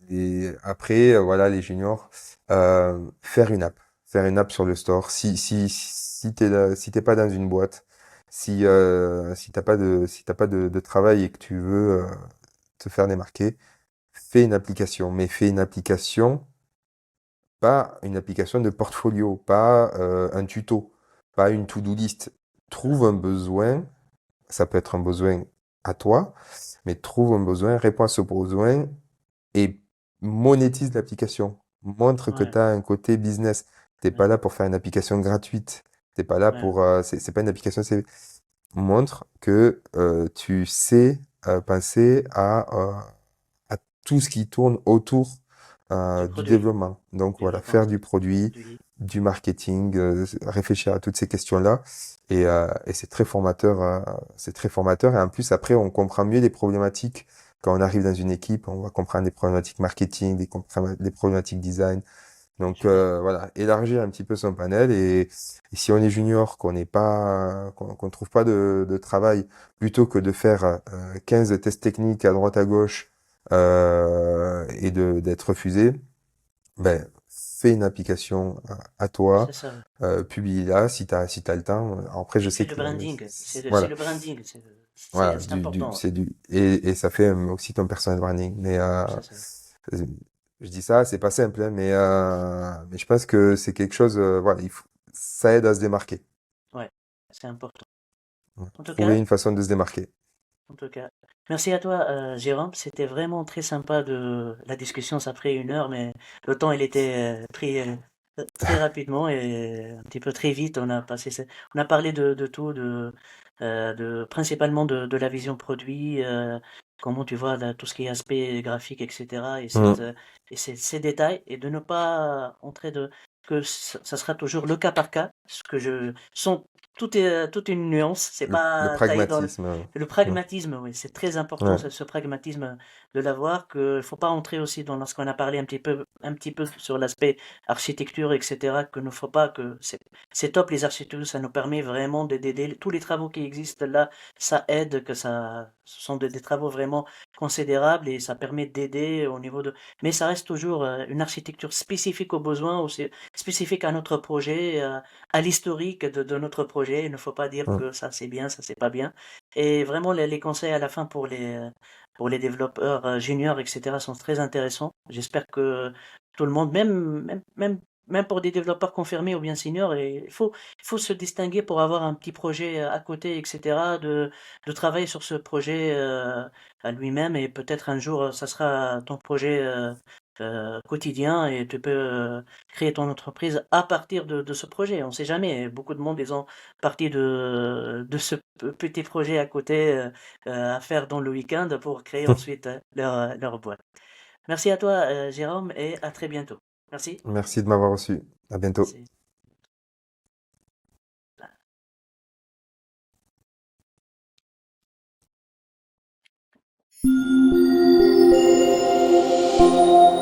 et après, voilà, les juniors, faire une app sur le store. Si t'es pas dans une boîte, si t'as pas de travail et que tu veux te faire démarquer, fais une application, mais fais une application pas une application de portfolio, pas un tuto, pas une to-do list. Trouve un besoin, ça peut être un besoin à toi, mais trouve un besoin, réponds à ce besoin et monétise l'application. Montre que Ouais, tu as un côté business. T'es ouais, pas là pour faire une application gratuite. T'es pas là ouais. pour... c'est pas une application, c'est... Montre que tu sais penser à tout ce qui tourne autour Du du produit, développement. Donc voilà, développement faire du produit, produit. du marketing, réfléchir à toutes ces questions-là. Et c'est très formateur. C'est très formateur. Et en plus, après, on comprend mieux les problématiques. Quand on arrive dans une équipe, on va comprendre des problématiques marketing, des problématiques design. Donc Super. voilà, élargir un petit peu son panel et si on est junior, qu'on trouve pas de travail, plutôt que de faire 15 tests techniques à droite à gauche et d'être refusé, ben fais une application à toi, C'est ça. publie-la si t'as le temps. Alors, après, je Et sais puis le que branding, c'est voilà, le branding, voilà, c'est important. c'est du et ça fait aussi ton personal branding. Mais C'est ça. je dis ça, c'est pas simple, hein, mais je pense que c'est quelque chose, voilà, ça aide à se démarquer. Ouais, c'est important. Ouais. En tout Trouver cas, une façon de se démarquer. en tout cas, merci à toi, Jérôme. C'était vraiment très sympa de la discussion. Ça a pris 1 heure, mais le temps il était pris très rapidement et un petit peu très vite. On a parlé de tout, principalement de la vision produit, comment tu vois tout ce qui est aspect graphique, etc. Mm. Ces détails et de ne pas entrer que ça sera toujours le cas par cas. Ce que je sens tout est toute une nuance. C'est Le pas taillé dans pragmatisme. le Mm. pragmatisme, oui, c'est très important Ouais. ce pragmatisme de l'avoir, qu'il ne faut pas entrer aussi dans ce qu'on a parlé un petit peu sur l'aspect architecture, etc., que ne faut pas que c'est top les architectures, ça nous permet vraiment d'aider tous les travaux qui existent là, ça aide, ce sont des travaux vraiment considérables et ça permet d'aider au niveau mais ça reste toujours une architecture spécifique aux besoins, aussi spécifique à notre projet, à l'historique de notre projet. Il ne faut pas dire Mm. que ça c'est bien, ça c'est pas bien. Et vraiment, les conseils à la fin pour les développeurs juniors, etc., sont très intéressants. J'espère que tout le monde, même pour des développeurs confirmés ou bien seniors, il faut se distinguer pour avoir un petit projet à côté, etc., de travailler sur ce projet à lui-même et peut-être un jour, ça sera ton projet quotidien et tu peux créer ton entreprise à partir de ce projet. On ne sait jamais. Beaucoup de monde, ils ont parti de ce petit projet à côté à faire dans le week-end pour créer ensuite leur boîte. Merci à toi, Jérôme, et à très bientôt. Merci. Merci de m'avoir reçu. À bientôt. Merci.